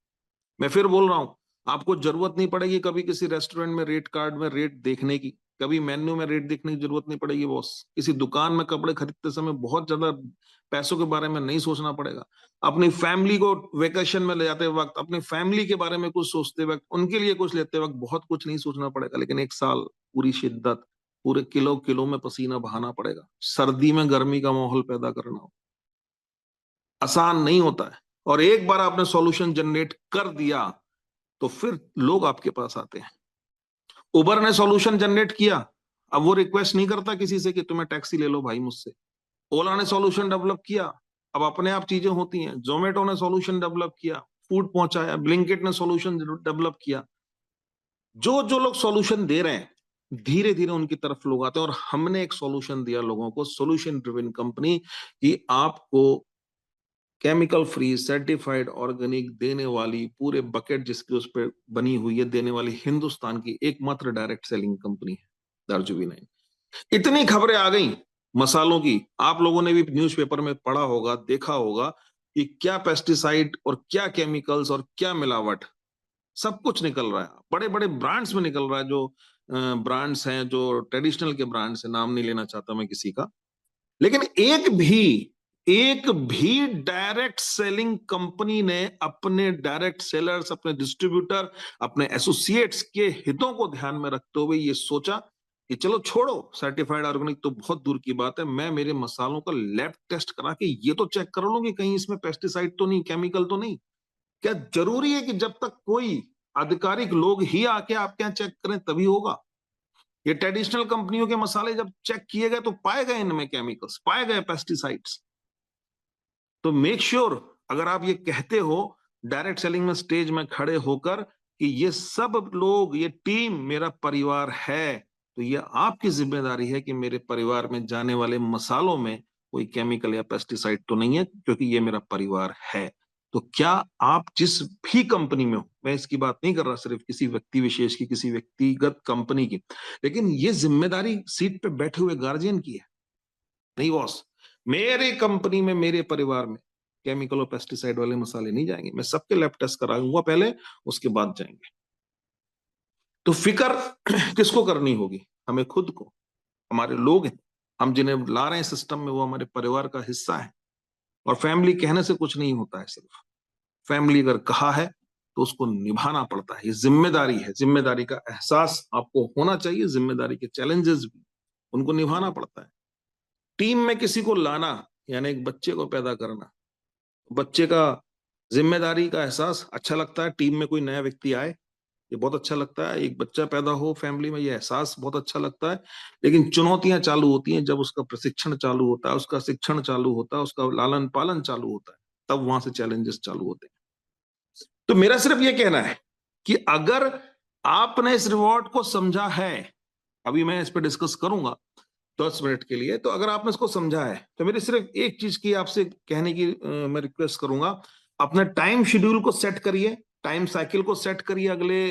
मैं फिर बोल रहा हूं, आपको जरूरत नहीं पड़ेगी कभी किसी रेस्टोरेंट में रेट कार्ड में रेट देखने की, कभी मेन्यू में रेट देखने की जरूरत नहीं पड़ेगी बॉस। किसी दुकान में कपड़े खरीदते समय बहुत ज्यादा पैसों के बारे में नहीं सोचना पड़ेगा। अपनी फैमिली को वेकेशन में ले जाते वक्त, अपनी फैमिली के बारे में कुछ सोचते वक्त, उनके लिए कुछ लेते वक्त बहुत कुछ नहीं सोचना पड़ेगा। लेकिन एक साल पूरी शिद्दत, पूरे किलो किलो में पसीना बहाना पड़ेगा, सर्दी में गर्मी का माहौल पैदा करना हो, आसान नहीं होता है। और एक बार आपने सॉल्यूशन जनरेट कर दिया तो फिर लोग आपके पास आते हैं। उबर ने सॉल्यूशन जनरेट किया, अब वो रिक्वेस्ट नहीं करता किसी से कि तुम्हें टैक्सी ले लो भाई मुझसे। ओला ने सॉल्यूशन डेवलप किया, अब अपने आप चीजें होती हैं। जोमेटो ने सॉल्यूशन डेवलप किया, फूड पहुंचाया। ब्लिंकिट ने सॉल्यूशन डेवलप किया। जो जो लोग सॉल्यूशन दे रहे हैं, धीरे धीरे उनकी तरफ लोग आते हैं। और हमने एक सॉल्यूशन दिया लोगों को, सोल्यूशन ड्रिवन कंपनी, कि आपको केमिकल फ्री सर्टिफाइड ऑर्गेनिक देने वाली, पूरे बकेट जिसकी उस पर बनी हुई है, देने वाली हिंदुस्तान की एकमात्र डायरेक्ट सेलिंग कंपनी है दार्जिलिंग। इतनी खबरें आ गई मसालों की, आप लोगों ने भी न्यूज़पेपर में पढ़ा होगा, देखा होगा। कि क्या पेस्टिसाइड और क्या केमिकल्स और क्या मिलावट, सब कुछ निकल रहा है। बड़े बड़े ब्रांड्स में निकल रहा है, जो ब्रांड्स हैं, जो ट्रेडिशनल के ब्रांड्स हैं, नाम नहीं लेना चाहता मैं किसी का, लेकिन एक भी डायरेक्ट सेलिंग कंपनी ने अपने डायरेक्ट सेलर्स, अपने डिस्ट्रीब्यूटर, अपने एसोसिएट्स के हितों को ध्यान में रखते हुए ये सोचा कि चलो छोड़ो सर्टिफाइड ऑर्गेनिक तो बहुत दूर की बात है, मैं मेरे मसालों का लैब टेस्ट करा के ये तो चेक कर लूं कि कहीं इसमें पेस्टिसाइड तो नहीं, केमिकल तो नहीं। क्या जरूरी है कि जब तक कोई आधिकारिक लोग ही आके आपके यहाँ चेक करें तभी होगा? ये ट्रेडिशनल कंपनियों के मसाले जब चेक किए गए तो पाए गए इनमें केमिकल्स, पाए गए पेस्टिसाइड्स। तो मेक श्योर अगर आप ये कहते हो डायरेक्ट सेलिंग में स्टेज में खड़े होकर कि ये सब लोग, ये टीम मेरा परिवार है, तो ये आपकी जिम्मेदारी है कि मेरे परिवार में जाने वाले मसालों में कोई केमिकल या पेस्टिसाइड तो नहीं है, क्योंकि ये मेरा परिवार है। तो क्या आप जिस भी कंपनी में हो, मैं इसकी बात नहीं कर रहा सिर्फ किसी व्यक्ति विशेष की, किसी व्यक्तिगत कंपनी की, लेकिन ये जिम्मेदारी सीट पे बैठे हुए गार्जियन की है। नहीं बॉस, मेरे कंपनी में, मेरे परिवार में केमिकल और पेस्टिसाइड वाले मसाले नहीं जाएंगे, मैं सबके लैब टेस्ट कराऊंगा पहले, उसके बाद जाएंगे। तो फिक्र किसको करनी होगी? हमें खुद को। हमारे लोग हैं, हम जिन्हें ला रहे हैं सिस्टम में, वो हमारे परिवार का हिस्सा है। और फैमिली कहने से कुछ नहीं होता है, सिर्फ फैमिली अगर कहा है तो उसको निभाना पड़ता है। ये जिम्मेदारी है, जिम्मेदारी का एहसास आपको होना चाहिए, जिम्मेदारी के चैलेंजेस भी उनको निभाना पड़ता है। टीम में किसी को लाना यानी एक बच्चे को पैदा करना, बच्चे का जिम्मेदारी का एहसास अच्छा लगता है। टीम में कोई नया व्यक्ति आए, ये बहुत अच्छा लगता है। एक बच्चा पैदा हो फैमिली में, ये एहसास बहुत अच्छा लगता है। लेकिन चुनौतियां चालू होती हैं जब उसका प्रशिक्षण चालू होता है, उसका शिक्षण चालू होता है, उसका लालन पालन चालू होता है, तब वहां से चैलेंजेस चालू होते हैं। तो मेरा सिर्फ ये कहना है कि अगर आपने इस रिवॉर्ड को समझा है, अभी मैं इस पर डिस्कस करूंगा 10 मिनट के लिए, तो अगर आपने इसको समझा है तो मेरी सिर्फ एक चीज की आपसे कहने की मैं रिक्वेस्ट करूंगा, अपने टाइम शेड्यूल को सेट करिए, टाइम साइकिल को सेट करिए अगले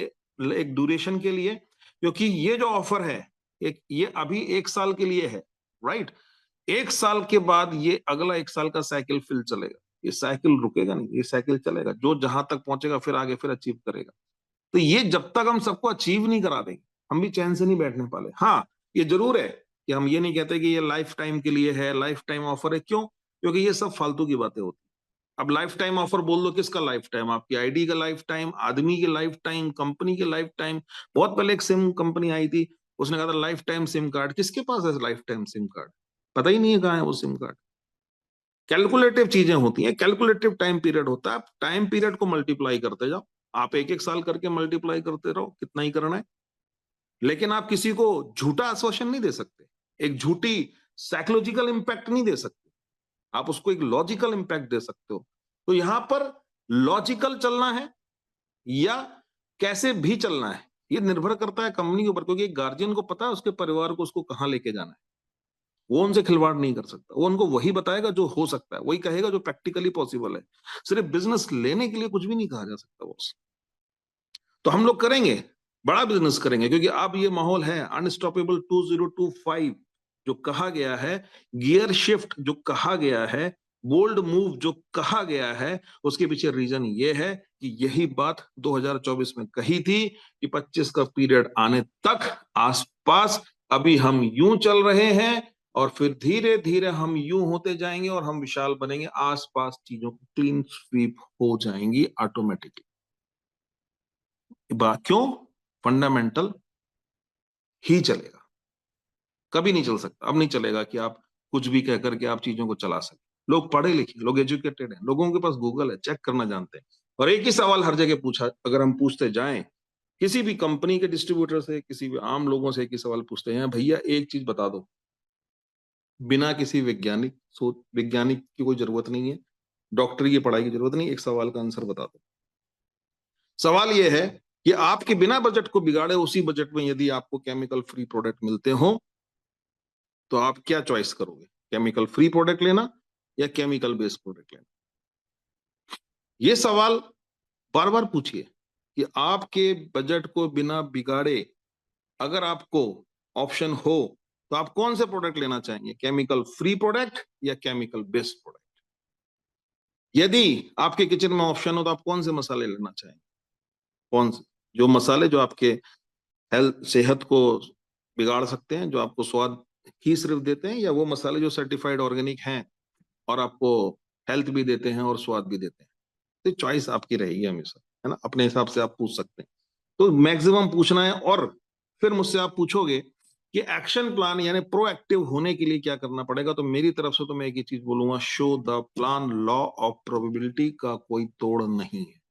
एक ड्यूरेशन के लिए, क्योंकि ये जो ऑफर है ये अभी 1 साल के लिए है, राइट? 1 साल के बाद ये अगला 1 साल का साइकिल फिर चलेगा, ये साइकिल रुकेगा नहीं, ये साइकिल चलेगा, जो जहां तक पहुंचेगा फिर आगे फिर अचीव करेगा। तो ये जब तक हम सबको अचीव नहीं करा देंगे, हम भी चैन से नहीं बैठने पाले। हाँ, ये जरूर है कि हम ये नहीं कहते कि ये लाइफ टाइम के लिए है, लाइफ टाइम ऑफर है। क्यों? क्योंकि ये सब फालतू की बातें होती। अब लाइफ टाइम ऑफर बोल दो, किसका लाइफ टाइम? आपकी आईडी का लाइफ टाइम, आदमी की लाइफ टाइम, कंपनी की लाइफ टाइम। बहुत पहले एक सिम कंपनी आई थी, उसने कहा था लाइफ टाइम सिम कार्ड। किसके पास है लाइफ टाइम सिम कार्ड? पता ही नहीं है कहाँ है वो सिम कार्ड। कैलकुलेटिव चीजें होती हैं, कैलकुलेटिव टाइम पीरियड होता है, आप टाइम पीरियड को मल्टीप्लाई करते जाओ। आप 1-1 साल करके मल्टीप्लाई करते रहो, कितना ही करना है। लेकिन आप किसी को झूठा आश्वासन नहीं दे सकते, एक झूठी साइकोलॉजिकल इंपैक्ट नहीं दे सकते, आप उसको एक लॉजिकल इंपैक्ट दे सकते हो। तो यहां पर लॉजिकल चलना है या कैसे भी चलना है, ये निर्भर करता है कंपनी के ऊपर, क्योंकि एक गार्जियन को पता है उसके परिवार को उसको कहां लेके जाना है। वो उनसे खिलवाड़ नहीं कर सकता, वो उनको वही बताएगा जो हो सकता है, वही कहेगा जो प्रैक्टिकली पॉसिबल है। सिर्फ बिजनेस लेने के लिए कुछ भी नहीं कहा जा सकता बॉस। तो हम लोग करेंगे, बड़ा बिजनेस करेंगे, क्योंकि अब ये माहौल है अनस्टॉपेबल 2025 जो कहा गया है, गियर शिफ्ट जो कहा गया है, बोल्ड मूव जो कहा गया है, उसके पीछे रीजन ये है कि यही बात 2024 में कही थी कि 25 का पीरियड आने तक आसपास अभी हम यूं चल रहे हैं, और फिर धीरे धीरे हम यूं होते जाएंगे और हम विशाल बनेंगे, आसपास चीजों की क्लीन स्वीप हो जाएंगी ऑटोमेटिकली। क्यों? फंडामेंटल ही चलेगा, कभी नहीं चल सकता। अब नहीं चलेगा कि आप कुछ भी कह करके आप चीजों को चला सकते। लोग पढ़े लिखे, लोग एजुकेटेड हैं, लोगों के पास गूगल है, चेक करना जानते हैं। और एक ही सवाल हर जगह पूछा, अगर हम पूछते जाएं किसी भी कंपनी के डिस्ट्रीब्यूटर से, किसी भी आम लोगों से एक ही सवाल पूछते हैं, भैया एक चीज बता दो, बिना किसी वैज्ञानिक सोच, वैज्ञानिक की कोई जरूरत नहीं है, डॉक्टरी की पढ़ाई की जरूरत नहीं, एक सवाल का आंसर बता दो। सवाल यह है कि आपके बिना बजट को बिगाड़े उसी बजट में यदि आपको केमिकल फ्री प्रोडक्ट मिलते हो तो आप क्या चॉइस करोगे? केमिकल फ्री प्रोडक्ट लेना या केमिकल बेस्ड प्रोडक्ट लेना? ये सवाल बार बार पूछिए कि आपके बजट को बिना बिगाड़े अगर आपको ऑप्शन हो तो आप कौन से प्रोडक्ट लेना चाहेंगे, केमिकल फ्री प्रोडक्ट या केमिकल बेस्ड प्रोडक्ट? यदि आपके किचन में ऑप्शन हो तो आप कौन से मसाले लेना चाहेंगे? कौन से? जो मसाले जो आपके हेल्थ सेहत को बिगाड़ सकते हैं, जो आपको स्वाद ही सिर्फ देते हैं, या वो मसाले जो सर्टिफाइड ऑर्गेनिक हैं और आपको हेल्थ भी देते हैं और स्वाद भी देते हैं? तो चॉइस आपकी रहेगी हमेशा, है ना? अपने हिसाब से आप पूछ सकते हैं। तो मैक्सिमम पूछना है, और फिर मुझसे आप पूछोगे कि एक्शन प्लान यानी प्रोएक्टिव होने के लिए क्या करना पड़ेगा, तो मेरी तरफ से तो मैं एक ही चीज बोलूंगा, show the plan. Law of probability का कोई तोड़ नहीं है,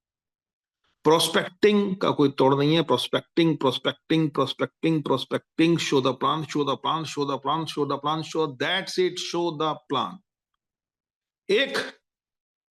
प्रोस्पेक्टिंग का कोई तोड़ नहीं है। Prospecting prospecting prospecting prospecting, show the plan show the plan show the plan show the plan, show that's it, show the plan. एक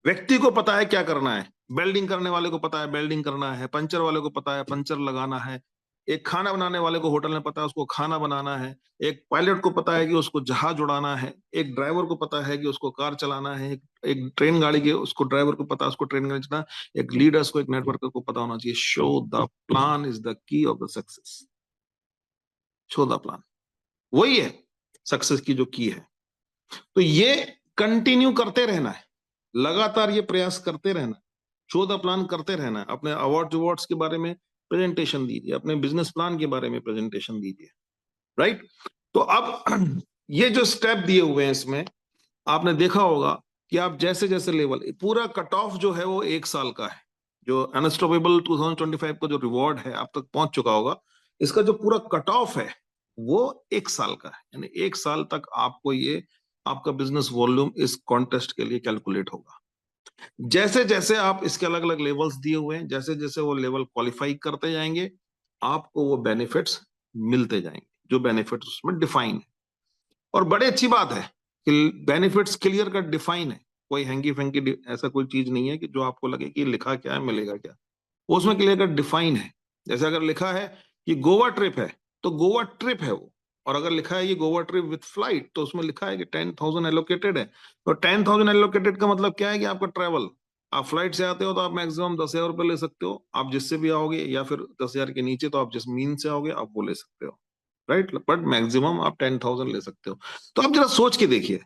व्यक्ति को पता है क्या करना है, वेल्डिंग करने वाले को पता है वेल्डिंग करना है, पंचर वाले को पता है पंचर लगाना है, एक खाना बनाने वाले को होटल में पता है उसको खाना बनाना है, एक पायलट को पता है कि उसको जहाज उड़ाना है, एक ड्राइवर को पता है कि उसको कार चलाना है, एक ट्रेन गाड़ी के उसको ड्राइवर को पता है उसको ट्रेन गाड़ी चलाना, एक लीडर्स को एक नेटवर्कर को पता होना चाहिए। Show the plan is the key of the success. Show the plan वही है सक्सेस की जो की है। तो ये कंटिन्यू करते रहना है, लगातार ये प्रयास करते रहना, शो द प्लान करते रहना। अपने अवार्ड्स के बारे में प्रेजेंटेशन दीजिए, अपने बिजनेस प्लान के बारे में प्रेजेंटेशन दीजिए, राइट? तो अब ये जो स्टेप दिए हुए हैं इसमें आपने देखा होगा कि आप जैसे जैसे लेवल, पूरा कट ऑफ जो है वो 1 साल का है। जो अनस्टॉपेबल 2025 का जो रिवॉर्ड है आप तक पहुंच चुका होगा, इसका जो पूरा कट ऑफ है वो 1 साल का है। यानी 1 साल तक आपको ये आपका बिजनेस वॉल्यूम इस कॉन्टेस्ट के लिए कैलकुलेट होगा। जैसे जैसे आप इसके अलग अलग लेवल्स दिए हुए हैं, जैसे जैसे वो लेवल क्वालिफाई करते जाएंगे आपको वो बेनिफिट्स मिलते जाएंगे, जो बेनिफिट्स उसमें डिफाइन है। और बड़ी अच्छी बात है कि बेनिफिट्स क्लियर कट डिफाइन है, कोई हैंगी फैंकी ऐसा कोई चीज नहीं है कि जो आपको लगे कि लिखा क्या है मिलेगा क्या, वो उसमें क्लियर कट डिफाइन है। जैसे अगर लिखा है कि गोवा ट्रिप है तो गोवा ट्रिप है वो, और अगर लिखा है ये गोवा ट्रिप विथ फ्लाइट तो उसमें लिखा है कि 10,000 एलोकेटेड है। तो 10,000 एलोकेटेड का मतलब क्या है कि आपका ट्रेवल, आप फ्लाइट से आते हो तो आप मैक्सिमम 10,000 रुपये ले सकते हो, आप जिससे भी आओगे, या फिर 10,000 के नीचे तो आप जिस मीन से आओगे आप वो ले सकते हो, राइट? बट मैक्सिमम आप 10,000 ले सकते हो। तो आप जरा सोच के देखिए,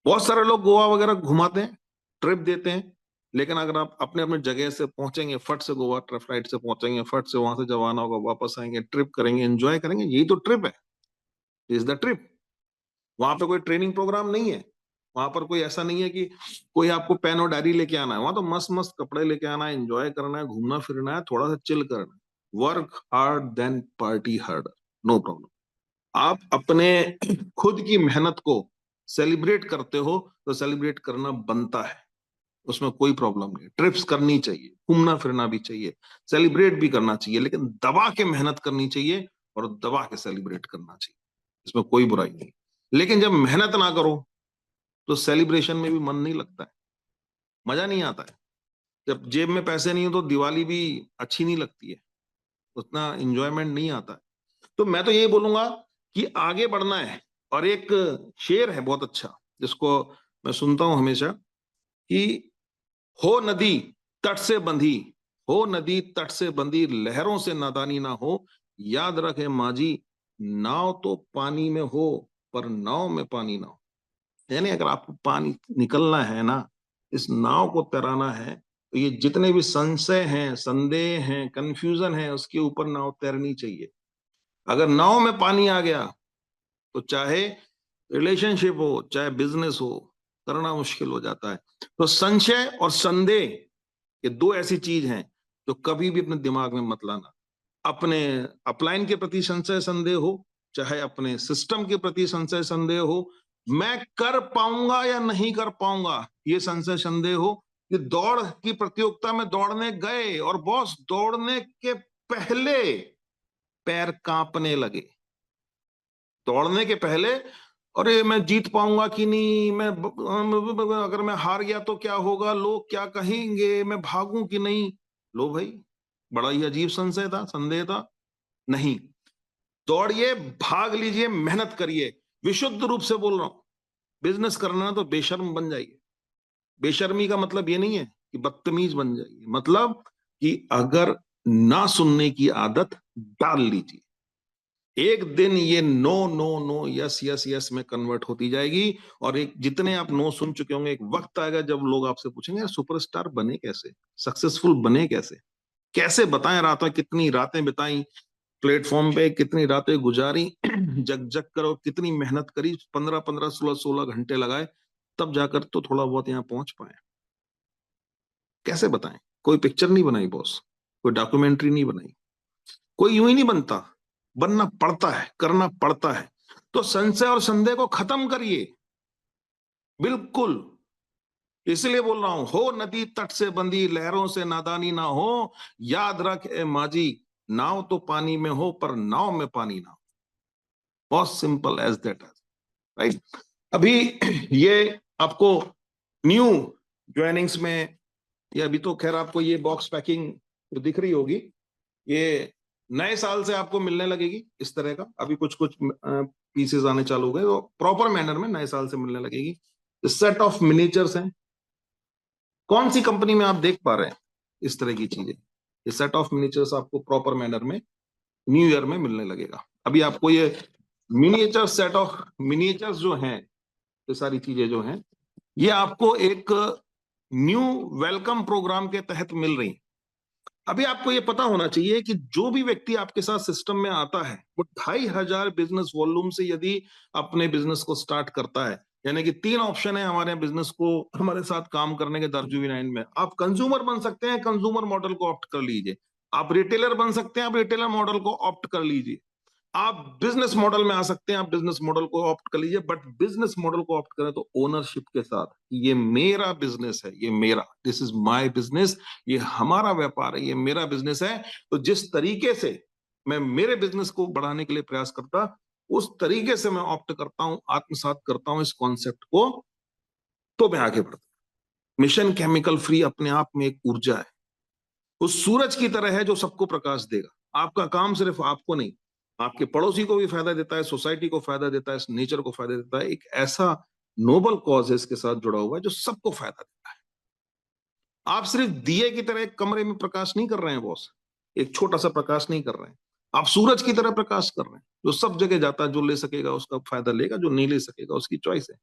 बहुत सारे लोग गोवा वगैरह घुमाते हैं, ट्रिप देते हैं, लेकिन अगर आप अपने अपने जगह से पहुंचेंगे, फट से गोवा फ्लाइट से पहुंचेंगे, फट से वहां से जब आना होगा वापस आएंगे, ट्रिप करेंगे, एंजॉय करेंगे, यही तो ट्रिप है, इज द ट्रिप। वहां पे कोई ट्रेनिंग प्रोग्राम नहीं है, वहां पर कोई ऐसा नहीं है कि कोई आपको पेन और डायरी लेके आना है। वहां तो मस्त मस्त कपड़े लेके आना है, एंजॉय करना है, घूमना फिरना है, थोड़ा सा चिल करना है। Work hard then party harder, no problem. आप अपने खुद की मेहनत को सेलिब्रेट करते हो तो सेलिब्रेट करना बनता है, उसमें कोई प्रॉब्लम नहीं। ट्रिप्स करनी चाहिए, घूमना फिरना भी चाहिए, सेलिब्रेट भी करना चाहिए, लेकिन दबा के मेहनत करनी चाहिए और दबा के सेलिब्रेट करना चाहिए, इसमें कोई बुराई नहीं। लेकिन जब मेहनत ना करो तो सेलिब्रेशन में भी मन नहीं लगता है, मजा नहीं आता है। जब जेब में पैसे नहीं हो तो दिवाली भी अच्छी नहीं लगती है, उतना इंजॉयमेंट नहीं आता है। तो मैं तो यही बोलूंगा कि आगे बढ़ना है। और एक शेर है बहुत अच्छा जिसको मैं सुनता हूं हमेशा, कि हो नदी तट से बंधी, हो नदी तट से बंधी, लहरों से नादानी ना हो, याद रखे माझी, नाव तो पानी में हो पर नाव में पानी ना हो। यानी अगर आपको पानी निकलना है ना, इस नाव को तैराना है, तो ये जितने भी संशय हैं, संदेह हैं, कंफ्यूजन है, उसके ऊपर नाव तैरनी चाहिए। अगर नाव में पानी आ गया तो चाहे रिलेशनशिप हो चाहे बिजनेस हो, करना मुश्किल हो जाता है। तो संशय और संदेह, ये दो ऐसी चीज हैं जो कभी भी अपने दिमाग में मत लाना। अपने अपलाइन के प्रति संशय संदेह हो, चाहे अपने सिस्टम के प्रति संशय संदेह हो, मैं कर पाऊंगा या नहीं कर पाऊंगा ये संशय संदेह हो, कि दौड़ की प्रतियोगिता में दौड़ने गए और बॉस दौड़ने के पहले पैर कांपने लगे, दौड़ने के पहले, अरे मैं जीत पाऊंगा कि नहीं, अगर मैं हार गया तो क्या होगा, लोग क्या कहेंगे, मैं भागूं कि नहीं। लो भाई, बड़ा ही अजीब संशय था, संदेह था। नहीं, दौड़िए, भाग लीजिए, मेहनत करिए। विशुद्ध रूप से बोल रहा हूं, बिजनेस करना है तो बेशर्म बन जाइए। बेशर्मी का मतलब ये नहीं है कि बदतमीज बन जाइए, मतलब कि अगर ना सुनने की आदत डाल लीजिए। एक दिन ये no no no yes yes yes में कन्वर्ट होती जाएगी। और एक जितने आप नो सुन चुके होंगे, एक वक्त आएगा जब लोग आपसे पूछेंगे यार सुपरस्टार बने कैसे, सक्सेसफुल बने कैसे, कैसे बताएं, रातों कितनी रातें बिताई प्लेटफॉर्म पे, कितनी रातें गुजारी जग जग करो, कितनी मेहनत करी, 15-15 16-16 घंटे लगाए, तब जाकर तो थोड़ा बहुत यहाँ पहुंच पाए। कैसे बताएं? कोई पिक्चर नहीं बनाई बॉस, कोई डॉक्यूमेंट्री नहीं बनाई, कोई यूं ही नहीं बनता, बनना पड़ता है, करना पड़ता है। तो संशय और संदेह को खत्म करिए, बिल्कुल। इसलिए बोल रहा हूं, हो नदी तट से बंधी, लहरों से नादानी ना हो, याद रख ए माझी, नाव तो पानी में हो पर नाव में पानी ना हो। बहुत सिंपल एज दैट, राइट। अभी ये आपको न्यू ज्वाइनिंग्स में, ये अभी तो खैर आपको ये बॉक्स पैकिंग तो दिख रही होगी, ये नए साल से आपको मिलने लगेगी इस तरह का। अभी कुछ कुछ पीसेस आने चालू हो गए, तो प्रॉपर मैनर में नए साल से मिलने लगेगी। सेट ऑफ मिनिएचर्स हैं। कौन सी कंपनी में आप देख पा रहे हैं इस तरह की चीजें? ये सेट ऑफ मिनिएचर्स आपको प्रॉपर मैनर में न्यू ईयर में मिलने लगेगा। अभी आपको ये मिनिएचर सेट ऑफ मिनिएचर्स जो हैं, ये सारी चीजें जो हैं, ये आपको एक न्यू वेलकम प्रोग्राम के तहत मिल रही। अभी आपको ये पता होना चाहिए कि जो भी व्यक्ति आपके साथ सिस्टम में आता है, वो 2500 बिजनेस वॉल्यूम से यदि अपने बिजनेस को स्टार्ट करता है, यानी कि 3 ऑप्शन है हमारे बिजनेस को हमारे साथ काम करने के दरजुविनाइन में। आप कंज्यूमर बन सकते हैं, कंज्यूमर मॉडल को ऑप्ट कर लीजिए। आप रिटेलर बन सकते हैं, आप रिटेलर मॉडल को ऑप्ट कर लीजिए। आप बिजनेस मॉडल में आ सकते हैं, आप बिजनेस मॉडल को ऑप्ट कर लीजिए। बट बिजनेस मॉडल को ऑप्ट करें तो ओनरशिप के साथ, ये मेरा बिजनेस है, ये मेरा, दिस इज माय बिजनेस, ये हमारा व्यापार है, ये मेरा बिजनेस है। तो जिस तरीके से मैं मेरे बिजनेस को बढ़ाने के लिए प्रयास करता, उस तरीके से मैं ऑप्ट करता हूं, आत्मसात करता हूं इस कॉन्सेप्ट को, तो मैं आगे बढ़ता। मिशन केमिकल फ्री अपने आप में एक ऊर्जा है, उस सूरज की तरह है जो सबको प्रकाश देगा। आपका काम सिर्फ आपको नहीं, आपके पड़ोसी को भी फायदा देता है, सोसाइटी को फायदा देता है, नेचर को फायदा देता है। एक ऐसा नोबल कॉज है इसके साथ जुड़ा हुआ है जो सबको फायदा देता है। आप सिर्फ दिए की तरह एक कमरे में प्रकाश नहीं कर रहे हैं बॉस, एक छोटा सा प्रकाश नहीं कर रहे हैं, आप सूरज की तरह प्रकाश कर रहे हैं, जो सब जगह जाता है। जो ले सकेगा उसका फायदा लेगा, जो नहीं ले सकेगा उसकी चॉइस है।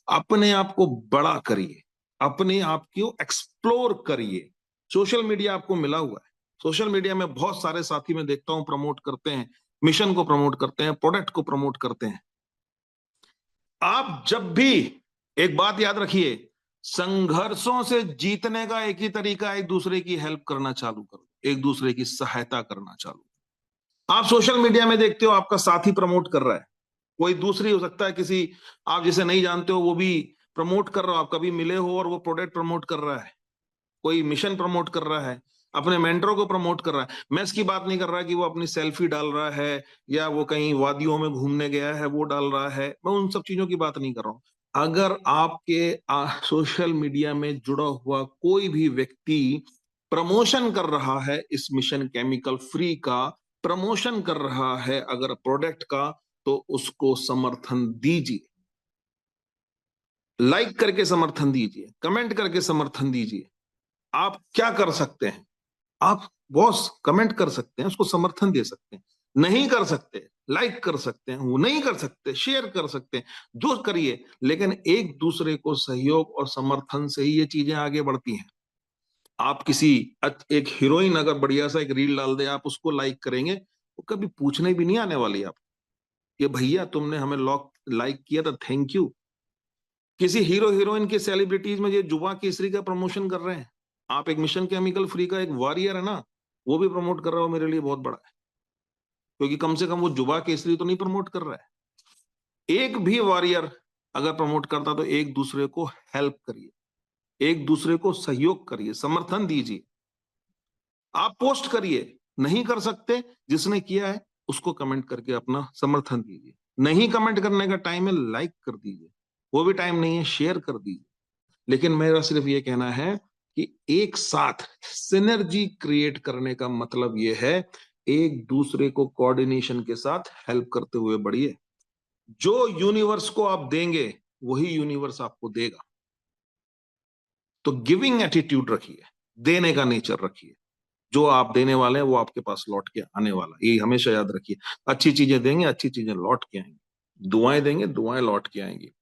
अपने आप को बड़ा करिए, अपने आप को एक्सप्लोर करिए। सोशल मीडिया आपको मिला हुआ है, सोशल मीडिया में बहुत सारे साथी मैं देखता हूं प्रमोट करते हैं, मिशन को प्रमोट करते हैं, प्रोडक्ट को प्रमोट करते हैं। आप जब भी एक बात याद रखिए, संघर्षों से जीतने का एक ही तरीका है, एक दूसरे की हेल्प करना चालू करो, एक दूसरे की सहायता करना चालू। आप सोशल मीडिया में देखते हो आपका साथी प्रमोट कर रहा है, कोई दूसरी हो सकता है, किसी आप जिसे नहीं जानते हो वो भी प्रमोट कर रहा हो, आप कभी मिले हो, और वो प्रोडक्ट प्रमोट कर रहा है, कोई मिशन प्रमोट कर रहा है, अपने मेंटरों को प्रमोट कर रहा है। मैं इसकी बात नहीं कर रहा कि वो अपनी सेल्फी डाल रहा है या वो कहीं वादियों में घूमने गया है वो डाल रहा है, मैं उन सब चीजों की बात नहीं कर रहा हूं। अगर आपके सोशल मीडिया में जुड़ा हुआ कोई भी व्यक्ति प्रमोशन कर रहा है, इस मिशन केमिकल फ्री का प्रमोशन कर रहा है अगर प्रोडक्ट का, तो उसको समर्थन दीजिए, लाइक करके समर्थन दीजिए, कमेंट करके समर्थन दीजिए। आप क्या कर सकते हैं? आप बॉस कमेंट कर सकते हैं, उसको समर्थन दे सकते हैं। नहीं कर सकते, लाइक कर सकते हैं, वो नहीं कर सकते, शेयर कर सकते हैं, जो करिए। लेकिन एक दूसरे को सहयोग और समर्थन से ही ये चीजें आगे बढ़ती हैं। आप किसी एक हीरोइन अगर बढ़िया सा एक रील डाल दे, आप उसको लाइक करेंगे, वो कभी पूछने भी नहीं आने वाली आप, ये भैया तुमने हमें लाइक किया था, थैंक यू। किसी हीरो हीरोइन के सेलिब्रिटीज में ये जुबा केसरी का प्रमोशन कर रहे हैं, आप एक मिशन केमिकल फ्री का एक वॉरियर है ना, वो भी प्रमोट कर रहा हो, मेरे लिए बहुत बड़ा है। क्योंकि कम से कम वो जुबा केसरी तो नहीं प्रमोट कर रहा है। एक भी वॉरियर अगर प्रमोट करता तो एक दूसरे को हेल्प करिए, एक दूसरे को सहयोग करिए, समर्थन दीजिए। आप पोस्ट करिए, नहीं कर सकते, जिसने किया है उसको कमेंट करके अपना समर्थन दीजिए। नहीं कमेंट करने का टाइम है, लाइक कर दीजिए, वो भी टाइम नहीं है, शेयर कर दीजिए। लेकिन मेरा सिर्फ ये कहना है कि एक साथ सिनर्जी क्रिएट करने का मतलब ये है, एक दूसरे को कोऑर्डिनेशन के साथ हेल्प करते हुए बढ़िए। जो यूनिवर्स को आप देंगे वही यूनिवर्स आपको देगा। तो गिविंग एटीट्यूड रखिए, देने का नेचर रखिए। जो आप देने वाले हैं वो आपके पास लौट के आने वाला, ये हमेशा याद रखिए। अच्छी चीजें देंगे, अच्छी चीजें लौट के आएंगी। दुआएं देंगे, दुआएं लौट के आएंगी।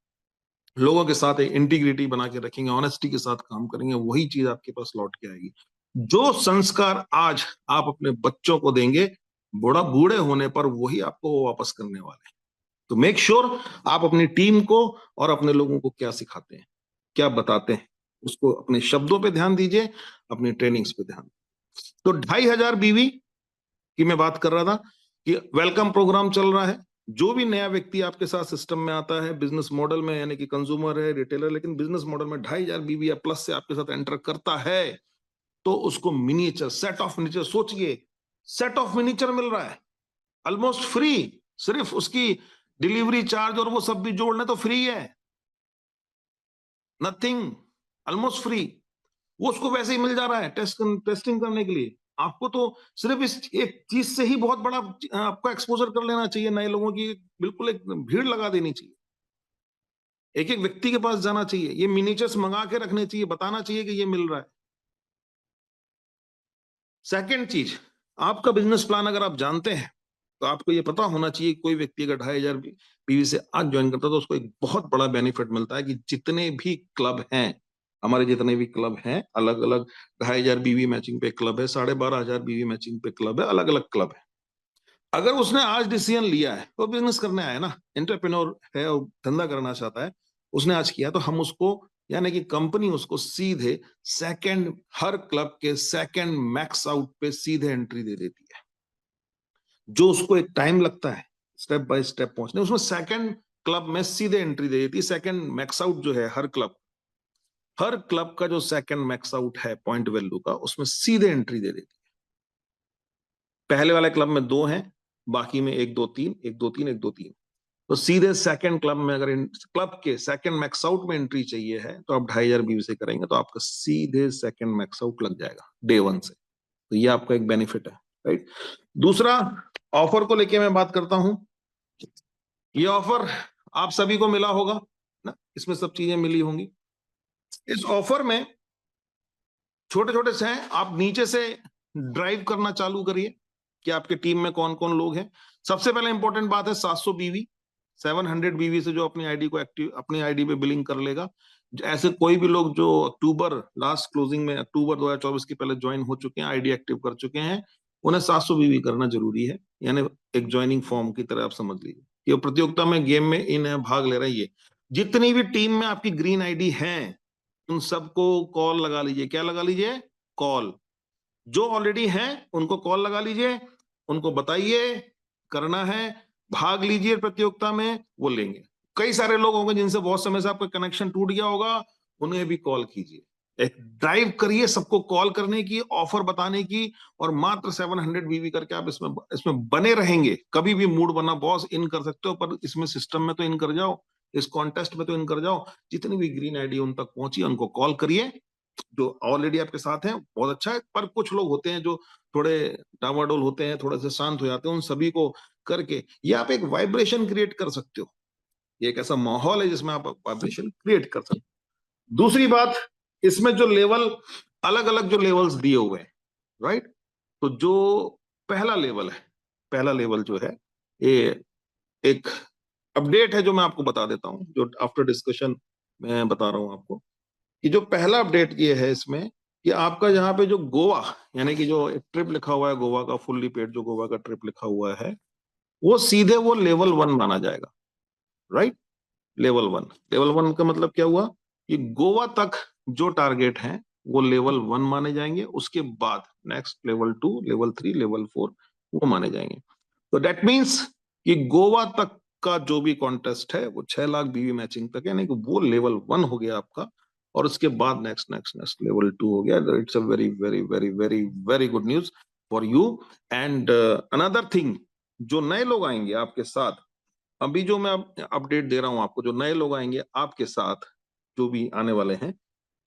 लोगों के साथ इंटीग्रिटी बना के रखेंगे, ऑनेस्टी के साथ काम करेंगे, वही चीज आपके पास लौट के आएगी। जो संस्कार आज आप अपने बच्चों को देंगे, बूढ़े होने पर वही आपको वो वापस करने वाले हैं। तो मेक श्योर आप अपनी टीम को और अपने लोगों को क्या सिखाते हैं, क्या बताते हैं, उसको अपने शब्दों पे ध्यान दीजिए, अपनी ट्रेनिंग्स पे ध्यान। तो 2500 बीवी की मैं बात कर रहा था कि वेलकम प्रोग्राम चल रहा है। जो भी नया व्यक्ति आपके साथ सिस्टम में आता है बिजनेस मॉडल में, यानी कि कंज्यूमर है, रिटेलर, लेकिन बिजनेस मॉडल में 2500 बीवी या प्लस से आपके साथ एंटर करता है, तो उसको मिनिएचर, सेट ऑफ मिनिएचर, सोचिए सेट ऑफ मिनिएचर मिल रहा है ऑलमोस्ट फ्री। सिर्फ उसकी डिलीवरी चार्ज और वो सब भी जोड़ना तो फ्री है, नथिंग, ऑलमोस्ट फ्री। वो उसको वैसे ही मिल जा रहा है टेस्टिंग करने के लिए। आपको तो सिर्फ इस एक चीज से ही बहुत बड़ा आपको एक्सपोजर कर लेना चाहिए, नए लोगों की बिल्कुल एक भीड़ लगा देनी चाहिए, एक एक व्यक्ति के पास जाना चाहिए, ये मिनिएचर्स मंगा के रखने चाहिए, बताना चाहिए कि ये मिल रहा है। सेकेंड चीज, आपका बिजनेस प्लान अगर आप जानते हैं तो आपको ये पता होना चाहिए, कोई व्यक्ति अगर 2500 पीवी से आज ज्वाइन करता है तो उसको एक बहुत बड़ा बेनिफिट मिलता है कि जितने भी क्लब हैं, हमारे जितने भी क्लब हैं, अलग अलग 2500 बीवी मैचिंग पे क्लब है, 12,500 बीवी मैचिंग पे क्लब है, अलग अलग क्लब है। अगर उसने आज डिसीजन लिया है, तो बिजनेस करने आया ना, एंटरप्रेन्योर है और धंधा करना चाहता है, उसने आज किया, तो हम उसको, यानी कि कंपनी उसको सीधे सेकंड, हर क्लब के सेकंड मैक्स आउट पे सीधे एंट्री दे देती है। जो उसको एक टाइम लगता है स्टेप बाय स्टेप पहुंचने, उसमें सेकंड क्लब में सीधे एंट्री दे देती है। सेकंड मैक्स आउट जो है, हर क्लब का जो सेकंड मैक्स आउट है पॉइंट वैल्यू का, उसमें सीधे एंट्री दे देती है। पहले वाले क्लब में 2 हैं, बाकी में 1 2 3, 1 2 3, 1 2 3, तो सीधे सेकंड क्लब में, अगर क्लब के सेकंड मैक्स आउट में एंट्री चाहिए है तो आप 2500 बीवी से करेंगे तो आपका सीधे सेकंड मैक्स आउट लग जाएगा डे 1 से। तो ये आपका एक बेनिफिट है, राइट। दूसरा, ऑफर को लेके मैं बात करता हूं। ये ऑफर आप सभी को मिला होगा ना, इसमें सब चीजें मिली होंगी। इस ऑफर में छोटे छोटे से हैं, आप नीचे से ड्राइव करना चालू करिए कि आपके टीम में कौन कौन लोग हैं। सबसे पहले इंपॉर्टेंट बात है 700 बीवी, 700 बीवी से जो अपनी आईडी को एक्टिव, अपनी आईडी पे बिलिंग कर लेगा। ऐसे कोई भी लोग जो अक्टूबर लास्ट क्लोजिंग में, अक्टूबर 2024 के पहले ज्वाइन हो चुके हैं, आईडी एक्टिव कर चुके हैं, उन्हें 700 बीवी करना जरूरी है। यानी एक ज्वाइनिंग फॉर्म की तरह आप समझ लीजिए कि प्रतियोगिता में, गेम में इन्हें भाग ले रही है। जितनी भी टीम में आपकी ग्रीन आईडी है, उन सबको कॉल लगा लीजिए। क्या लगा लीजिए? कॉल। जो ऑलरेडी हैं उनको कॉल लगा लीजिए, उनको बताइए करना है, भाग लीजिए प्रतियोगिता में, वो लेंगे। कई सारे लोग होंगे जिनसे बहुत समय से आपका कनेक्शन टूट गया होगा, उन्हें भी कॉल कीजिए। एक ड्राइव करिए सबको कॉल करने की, ऑफर बताने की, और मात्र 700 बीवी करके आप इसमें इसमें बने रहेंगे। कभी भी मूड बना बॉस इन कर सकते हो, पर इसमें सिस्टम में तो इन कर जाओ, इस कॉन्टेस्ट में तो इन कर जाओ। जितनी भी ग्रीन आईडी उन तक पहुंची, उनको कॉल करिए। जो ऑलरेडी आपके साथ हैं बहुत अच्छा है, पर कुछ लोग होते हैं जो थोड़े डावाडोल होते हैं, थोड़े से शांत हो जाते हैं, उन सभी को करके ये आप एक वाइब्रेशन क्रिएट कर सकते हो। ये एक ऐसा माहौल है जिसमें आप वाइब्रेशन क्रिएट कर सकते हो। दूसरी बात, इसमें जो लेवल, अलग अलग जो लेवल्स दिए हुए हैं, राइट। तो जो पहला लेवल है, पहला लेवल जो है, ये एक अपडेट है जो मैं आपको बता देता हूं, जो आफ्टर डिस्कशन मैं बता रहा हूं आपको, कि जो पहला अपडेट ये है इसमें कि आपका यहाँ पे जो गोवा, यानी कि जो ट्रिप लिखा हुआ है गोवा का, फुल्ली पेड जो गोवा का ट्रिप लिखा हुआ है, वो सीधे वो लेवल 1 माना जाएगा, राइट। लेवल 1 का मतलब क्या हुआ कि गोवा तक जो टारगेट है वो लेवल 1 माने जाएंगे। उसके बाद नेक्स्ट लेवल 2, लेवल 3, लेवल 4 वो माने जाएंगे। तो दैट मीन्स कि गोवा तक का जो भी कॉन्टेस्ट है वो 6 लाख बीवी मैचिंग तक है, यानी कि वो लेवल 1 हो गया आपका। और उसके बाद नेक्स्ट नेक्स्ट नेक्स्ट लेवल 2 हो गया। It's a very very very very very good news for you. And another thing, जो नए लोग आएंगे आपके साथ, अभी जो मैं अपडेट दे रहा हूं आपको, जो नए लोग आएंगे आपके साथ, जो भी आने वाले हैं,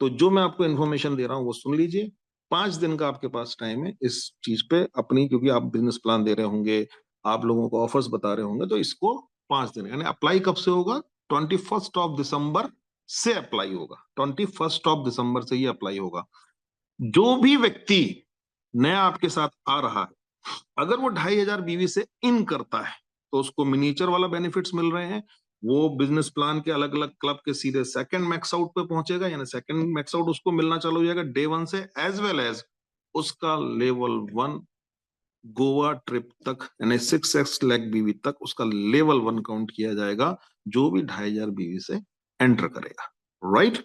तो जो मैं आपको इन्फॉर्मेशन दे रहा हूं वो सुन लीजिए। 5 दिन का आपके पास टाइम है इस चीज पे अपनी, क्योंकि आप बिजनेस प्लान दे रहे होंगे, आप लोगों को ऑफर्स बता रहे होंगे, तो इसको 5 दिन, यानी अप्लाई कब से होगा? 21 से अप्लाई होगा। 21 से ही अप्लाई होगा। जो भी व्यक्ति नया आपके साथ आ रहा है, अगर वो 2500 बीवी से इन करता है तो उसको मिनीचर वाला बेनिफिट्स मिल रहे हैं। वो बिजनेस प्लान के अलग अलग क्लब के सीधे सेकंड मैक्स आउट पे पहुंचेगा, यानी सेकंड मैक्स आउट उसको मिलना चालू हो जाएगा डे 1 से, एज वेल एज उसका लेवल 1 गोवा ट्रिप तक, यानी 6x लैख बीवी तक उसका लेवल 1 काउंट किया जाएगा, जो भी 2500 बीवी से एंटर करेगा। राइट?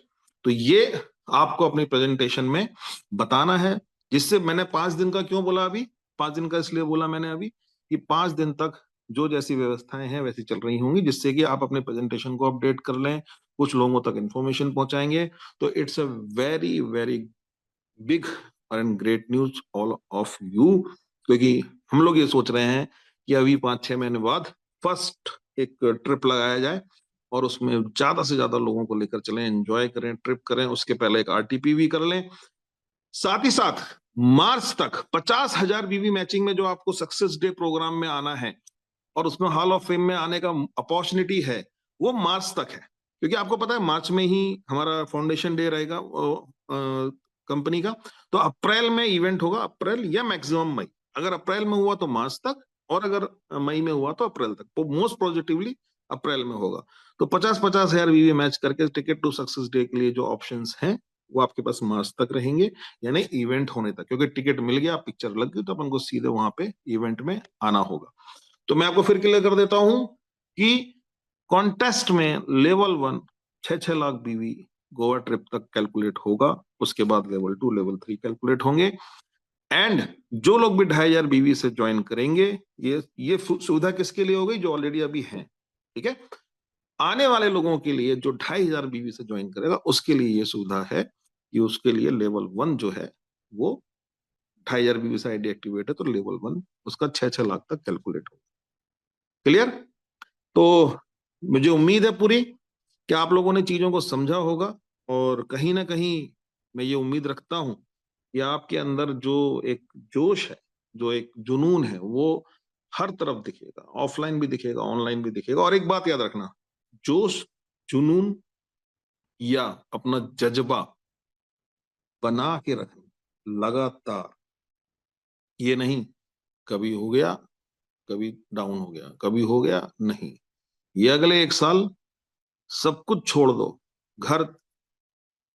तो ये आपको अपनी प्रेजेंटेशन में बताना है, जिससे मैंने 5 दिन का क्यों बोला अभी, 5 दिन का इसलिए बोला मैंने अभी कि 5 दिन तक जो जैसी व्यवस्थाएं हैं वैसी चल रही होंगी, जिससे कि आप अपने प्रेजेंटेशन को अपडेट कर लें, कुछ लोगों तक इंफॉर्मेशन पहुंचाएंगे। तो it's a very very big and great news all of you, क्योंकि हम लोग ये सोच रहे हैं कि अभी 5-6 महीने बाद फर्स्ट एक ट्रिप लगाया जाए और उसमें ज्यादा से ज्यादा लोगों को लेकर चलें, एंजॉय करें, ट्रिप करें, उसके पहले एक आरटीपी भी कर लें। साथ ही साथ मार्च तक 50,000 बीवी मैचिंग में जो आपको सक्सेस डे प्रोग्राम में आना है और उसमें हॉल ऑफ फेम में आने का अपॉर्चुनिटी है, वो मार्च तक है, क्योंकि आपको पता है मार्च में ही हमारा फाउंडेशन डे रहेगा कंपनी का। तो अप्रैल में इवेंट होगा, अप्रैल या मैक्सिमम मई, अगर अप्रैल में हुआ तो मार्च तक, और अगर मई में हुआ तो अप्रैल तक, तो मोस्ट पॉजिटिवली अप्रैल में होगा। तो 50-50 हजार वीवी मैच करके टिकट टू सक्सेस डे के लिए जो ऑप्शंस हैं वो आपके पास मार्च तक रहेंगे, यानी इवेंट होने तक, क्योंकि टिकट मिल गया, पिक्चर लग गई, तो अपन को सीधे वहां पे इवेंट में आना होगा। तो मैं आपको फिर क्लियर कर देता हूं कि कॉन्टेस्ट में लेवल 1 6-6 लाख बीवी गोवा ट्रिप तक कैलकुलेट होगा, उसके बाद लेवल 2 लेवल 3 कैलकुलेट होंगे। एंड जो लोग भी 2500 बीवी से ज्वाइन करेंगे, ये सुविधा किसके लिए हो गई, जो ऑलरेडी अभी है, ठीक है। आने वाले लोगों के लिए जो 2500 बीवी से ज्वाइन करेगा उसके लिए ये सुविधा है कि उसके लिए लेवल 1 जो है वो 2500 बीवी से आईडी एक्टिवेट है, तो लेवल 1 उसका 6-6 लाख तक कैलकुलेट होगा। क्लियर? तो मुझे उम्मीद है पूरी कि आप लोगों ने चीजों को समझा होगा, और कहीं ना कहीं मैं ये उम्मीद रखता हूं कि आपके अंदर जो एक जोश है, जो एक जुनून है, वो हर तरफ दिखेगा, ऑफलाइन भी दिखेगा, ऑनलाइन भी दिखेगा। और एक बात याद रखना, जोश, जुनून या अपना जज्बा बना के रखना लगातार, ये नहीं कभी हो गया, कभी डाउन हो गया, कभी हो गया, नहीं, ये अगले 1 साल सब कुछ छोड़ दो, घर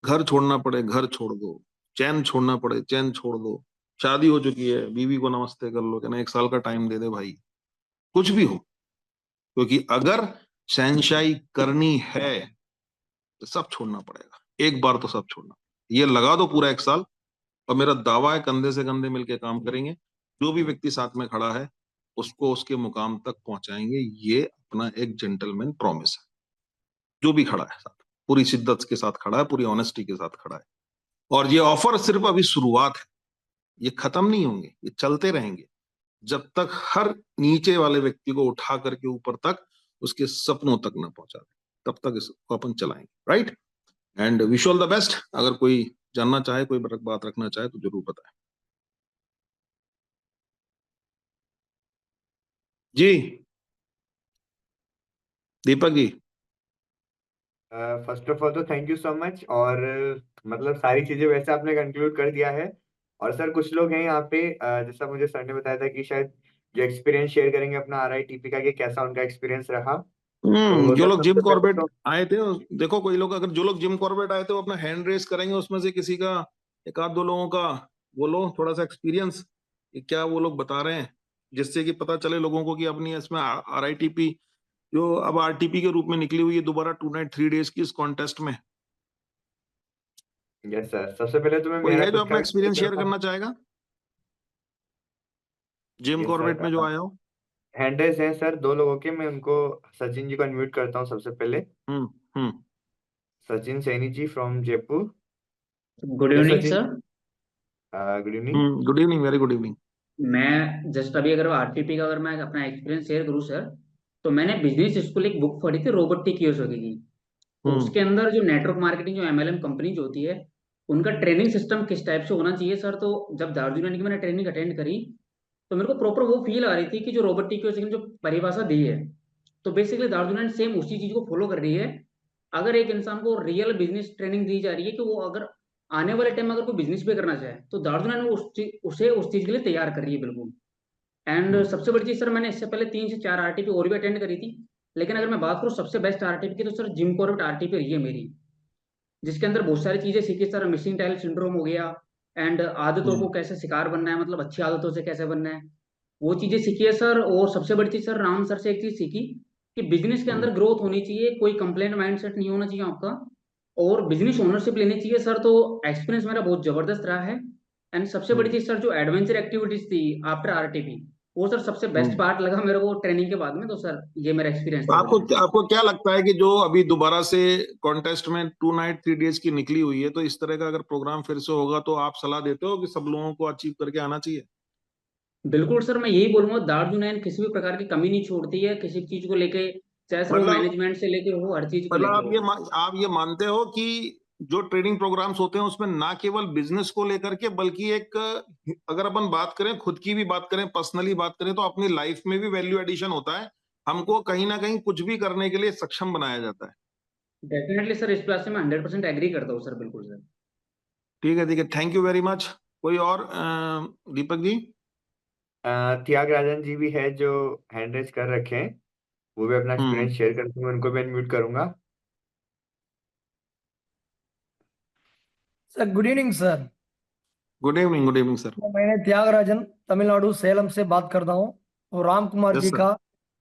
घर छोड़ना पड़े घर छोड़ दो, चैन छोड़ना पड़े चैन छोड़ दो, शादी हो चुकी है बीवी को नमस्ते कर लो, कहना 1 साल का टाइम दे दे भाई, कुछ भी हो, क्योंकि अगर शहनशाही करनी है तो सब छोड़ना पड़ेगा, एक बार तो सब छोड़ना। ये लगा दो पूरा 1 साल, और मेरा दावा है कंधे से कंधे मिलके काम करेंगे, जो भी व्यक्ति साथ में खड़ा है उसको उसके मुकाम तक पहुंचाएंगे, ये अपना एक जेंटलमैन प्रॉमिस है। जो भी खड़ा है साथ, पूरी शिद्दत के साथ खड़ा है, पूरी ऑनेस्टी के साथ खड़ा है। और ये ऑफर सिर्फ अभी शुरुआत है, ये खत्म नहीं होंगे, ये चलते रहेंगे जब तक हर नीचे वाले व्यक्ति को उठा करके ऊपर तक उसके सपनों तक ना पहुंचा दे, तब तक इसको अपन चलाएंगे। Right? And wish all the best. अगर कोई जानना चाहे, कोई बात रखना चाहे तो जरूर बताएं। जी Deepak ji. First of all तो थैंक यू सो मच। और मतलब सारी चीजें वैसे आपने कंक्लूड कर दिया है। और सर कुछ लोग हैं यहाँ पे, जैसा मुझे सर ने बताया था कि शायद जो एक्सपीरियंस शेयर करेंगे अपना RITP का, कि कैसा उनका एक्सपीरियंस रहा। तो जो सर लोग जिम सबसे पहले कॉर्बेट तो आए थे, देखो कोई लोग, अगर जो लोग जिम कॉर्बेट आए थे वो अपना हैंड रेस करेंगे, उसमें से किसी का, एक आध दो लोगों का बोलो थोड़ा सा एक्सपीरियंस, क्या वो लोग बता रहे हैं, जिससे कि पता चले लोगों को कि अपनी इसमें आरआईटीपी जो अब आरटीपी के रूप में निकली हुई है दोबारा 2 नाइट 3 डेज की इस कॉन्टेस्ट में। यस सर, सबसे पहले तो मैं कोई मेरा है जो खुद का अपना भी शेयर एक्सपीरियंस शेयर करता हूँ। करना चाहेगा जिम यस कॉर्बेट में जो सर, आया हो? हैंड रेस हैं सर 2 लोगों के। मैं उनको सचिन जी को अनम्यूट करता हूँ सबसे पहले। हम्म। हम्म। Sachin Saini ji from Jaipur. Good yes evening Sachin, sir. Good evening. Good evening, very good evening. मैं जस्ट अभी अगर आरटीपी का अगर मैं अपना एक्सपीरियंस शेयर करूं सर, तो मैंने बिजनेस स्कूल एक बुक पढ़ी थी रोबोटिक कियोस्की की। तो हम्म। उसके अंदर जो नेटवर्क मार्केटिंग जो एमएलएम कंपनी जो होती है, उनका ट्रेनिंग सिस्टम किस टाइप से होना चाहिए सर। तो जब दार्जिलिंग की मैंने ट्रेनिंग अटेंड करी, तो मेरे को प्रॉपर वो फील आ रही थी कि जो रोबोटिक कियोस्की ने जो परिभाषा दी है, तो बेसिकली दार्जिलिंग सेम उसी चीज को फॉलो कर रही है। अगर एक इंसान को रियल बिजनेस ट्रेनिंग दी जा रही है कि वो अगर आने वाले टाइम में अगर कोई बिजनेस भी करना चाहे तो दार्जुन एंड उसे उस चीज के लिए तैयार कर रही है बिल्कुल। एंड सबसे बड़ी चीज सर, मैंने इससे पहले 3 से 4 आरटीपी और भी अटेंड करी थी, लेकिन अगर मैं बात करूँ सबसे बेस्ट आरटीपी की तो सर जिम कॉर्बेट आरटीपी रही है मेरी, जिसके अंदर बहुत सारी चीजें सीखी सर। मिसिंग टाइल सिंड्रोम हो गया, एंड आदतों को कैसे शिकार बनना है, मतलब अच्छी आदतों से कैसे बनना है, वो चीजें सीखी है सर। और सबसे बड़ी चीज सर, राम सर से एक चीज सीखी कि बिजनेस के अंदर ग्रोथ होनी चाहिए, कोई कंप्लेंट माइंडसेट नहीं होना चाहिए आपका, और बिजनेस ओनरशिप लेनी चाहिए सर। तो एक्सपीरियंस मेरा बहुत जबरदस्त रहा है। एंड सबसे बड़ी चीज सर, जो एडवेंचर एक्टिविटीज थी आफ्टर आरटीपी, वो सर सबसे बेस्ट पार्ट लगा मेरे को ट्रेनिंग के बाद में। तो सर ये मेरा एक्सपीरियंस था आपको बिल्कुल। आपको क्या लगता है कि जो अभी दोबारा से कॉन्टेस्ट में 2 नाइट 3 डेज की निकली हुई है, तो इस तरह का अगर प्रोग्राम फिर से होगा तो आप सलाह देते हो कि सब लोगों को अचीव करके आना चाहिए? बिल्कुल सर, मैं यही बोलूंगा, दार्जुनैन किसी भी प्रकार की कमी नहीं छोड़ती है किसी भी चीज को लेके, चाहे सर वो मतलब मैनेजमेंट से लेके हो, हर चीज को मतलब लेके हो। आप ये मानते हो कि जो ट्रेनिंग प्रोग्राम्स होते हैं उसमें ना केवल बिजनेस को लेकर के, बल्कि एक, अगर अपन बात करें खुद की भी बात करें, पर्सनली बात करें, तो अपनी लाइफ में भी वैल्यू एडिशन होता है, हमको कहीं ना कहीं कुछ भी करने के लिए सक्षम बनाया जाता है। डेफिनेटली सर, इस बात से मैं 100% एग्री करता हूँ सर, बिल्कुल सर। ठीक है, ठीक है, थैंक यू वेरी मच। कोई और दीपक जी? त्यागराजन जी भी है जो हैंड रेज कर रखे हैं, वो भी अपना हम्म। एक्सपीरियंस शेयर करते हैं, उनको मैं अनम्यूट करूंगा। Sir good evening sir. Good evening, good evening sir. मैंने त्यागराजन तमिलनाडु सेलम से बात करता हूँ, और राम कुमार यस जी सर। का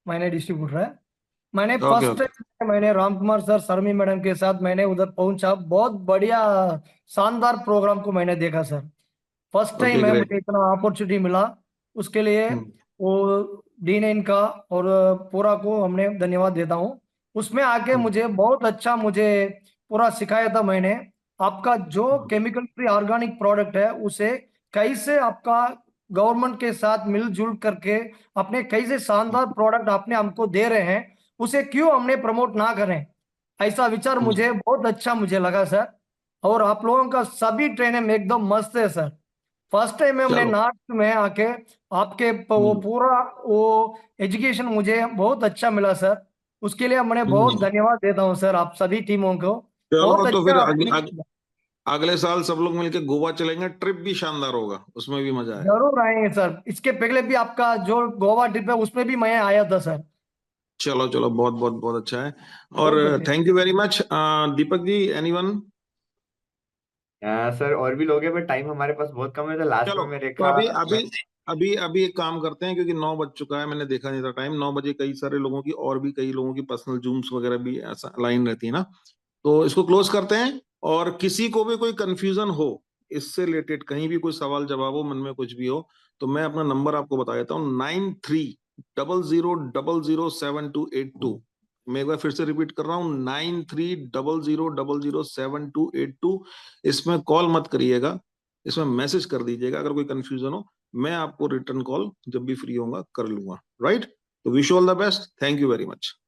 मैंने डिस्ट्रीब्यूटर है। मैंने ओके, फर्स्ट ओके। टाइम मैंने राम कुमार सर, शर्मी मैडम के साथ मैंने उधर पहुंचा, बहुत बढ़िया शानदार प्रोग्राम को मैंने देखा सर। फर्स्ट ओके, टाइम है ग्रेट। मुझे इतना अपॉर्चुनिटी मिला, उसके लिए हम्म। वो डीन इनका और पूरा को हमने धन्यवाद देता हूँ। उसमें आके मुझे बहुत अच्छा, मुझे पूरा सिखाया था मैंने, आपका जो केमिकल फ्री ऑर्गेनिक प्रोडक्ट है उसे कैसे आपका गवर्नमेंट के साथ मिलजुल करके अपने कैसे शानदार प्रोडक्ट आपने हमको दे रहे हैं, उसे क्यों हमने प्रमोट ना करें, ऐसा विचार मुझे बहुत अच्छा मुझे लगा सर। और आप लोगों का सभी ट्रेनिंग एकदम मस्त है सर। फर्स्ट टाइम में हमने चलो। नॉर्थ में आके आपके वो हम्म। पूरा वो एजुकेशन मुझे बहुत अच्छा मिला सर। उसके लिए मैंने बहुत हम्म। धन्यवाद देता हूँ सर आप सभी टीमों को। बहुत चलो, तो फिर अच्छा अगले साल सब लोग मिलके गोवा चलेंगे, ट्रिप भी शानदार होगा, उसमें भी मजा आएगा। जरूर आएंगे सर। इसके पहले भी आपका जो गोवा ट्रिप है उसमें भी मैं आया था सर। चलो, चलो, बहुत बहुत बहुत अच्छा है। और बहुत अच्छा। Thank you very much. Deepak ji, anyone? Sir और भी लोग हैं, बट टाइम हमारे पास बहुत कम है, तो लास्ट चलो, में मैं तो रेखा अभी अभी अभी अभी एक काम करते हैं, क्योंकि 9 बज चुका है, मैंने देखा नहीं था टाइम, 9 बजे कई सारे लोगों की, और भी कई लोगों की पर्सनल जूम्स वगैरह भी ऐसा लाइन रहती है ना, तो इसको क्लोज करते हैं। और किसी को भी कोई कंफ्यूजन हो इससे रिलेटेड, कहीं भी कोई सवाल जवाब हो, मन में कुछ भी हो, तो मैं अपना नंबर आपको बता देता हूँ, 9300007282। मैं एक बार फिर से रिपीट कर रहा हूँ, 9300007282। इसमें कॉल मत करिएगा, इसमें मैसेज कर दीजिएगा अगर कोई कंफ्यूजन हो, मैं आपको रिटर्न कॉल जब भी फ्री होगा कर लूंगा। राइट? तो wish all the best, thank you very much.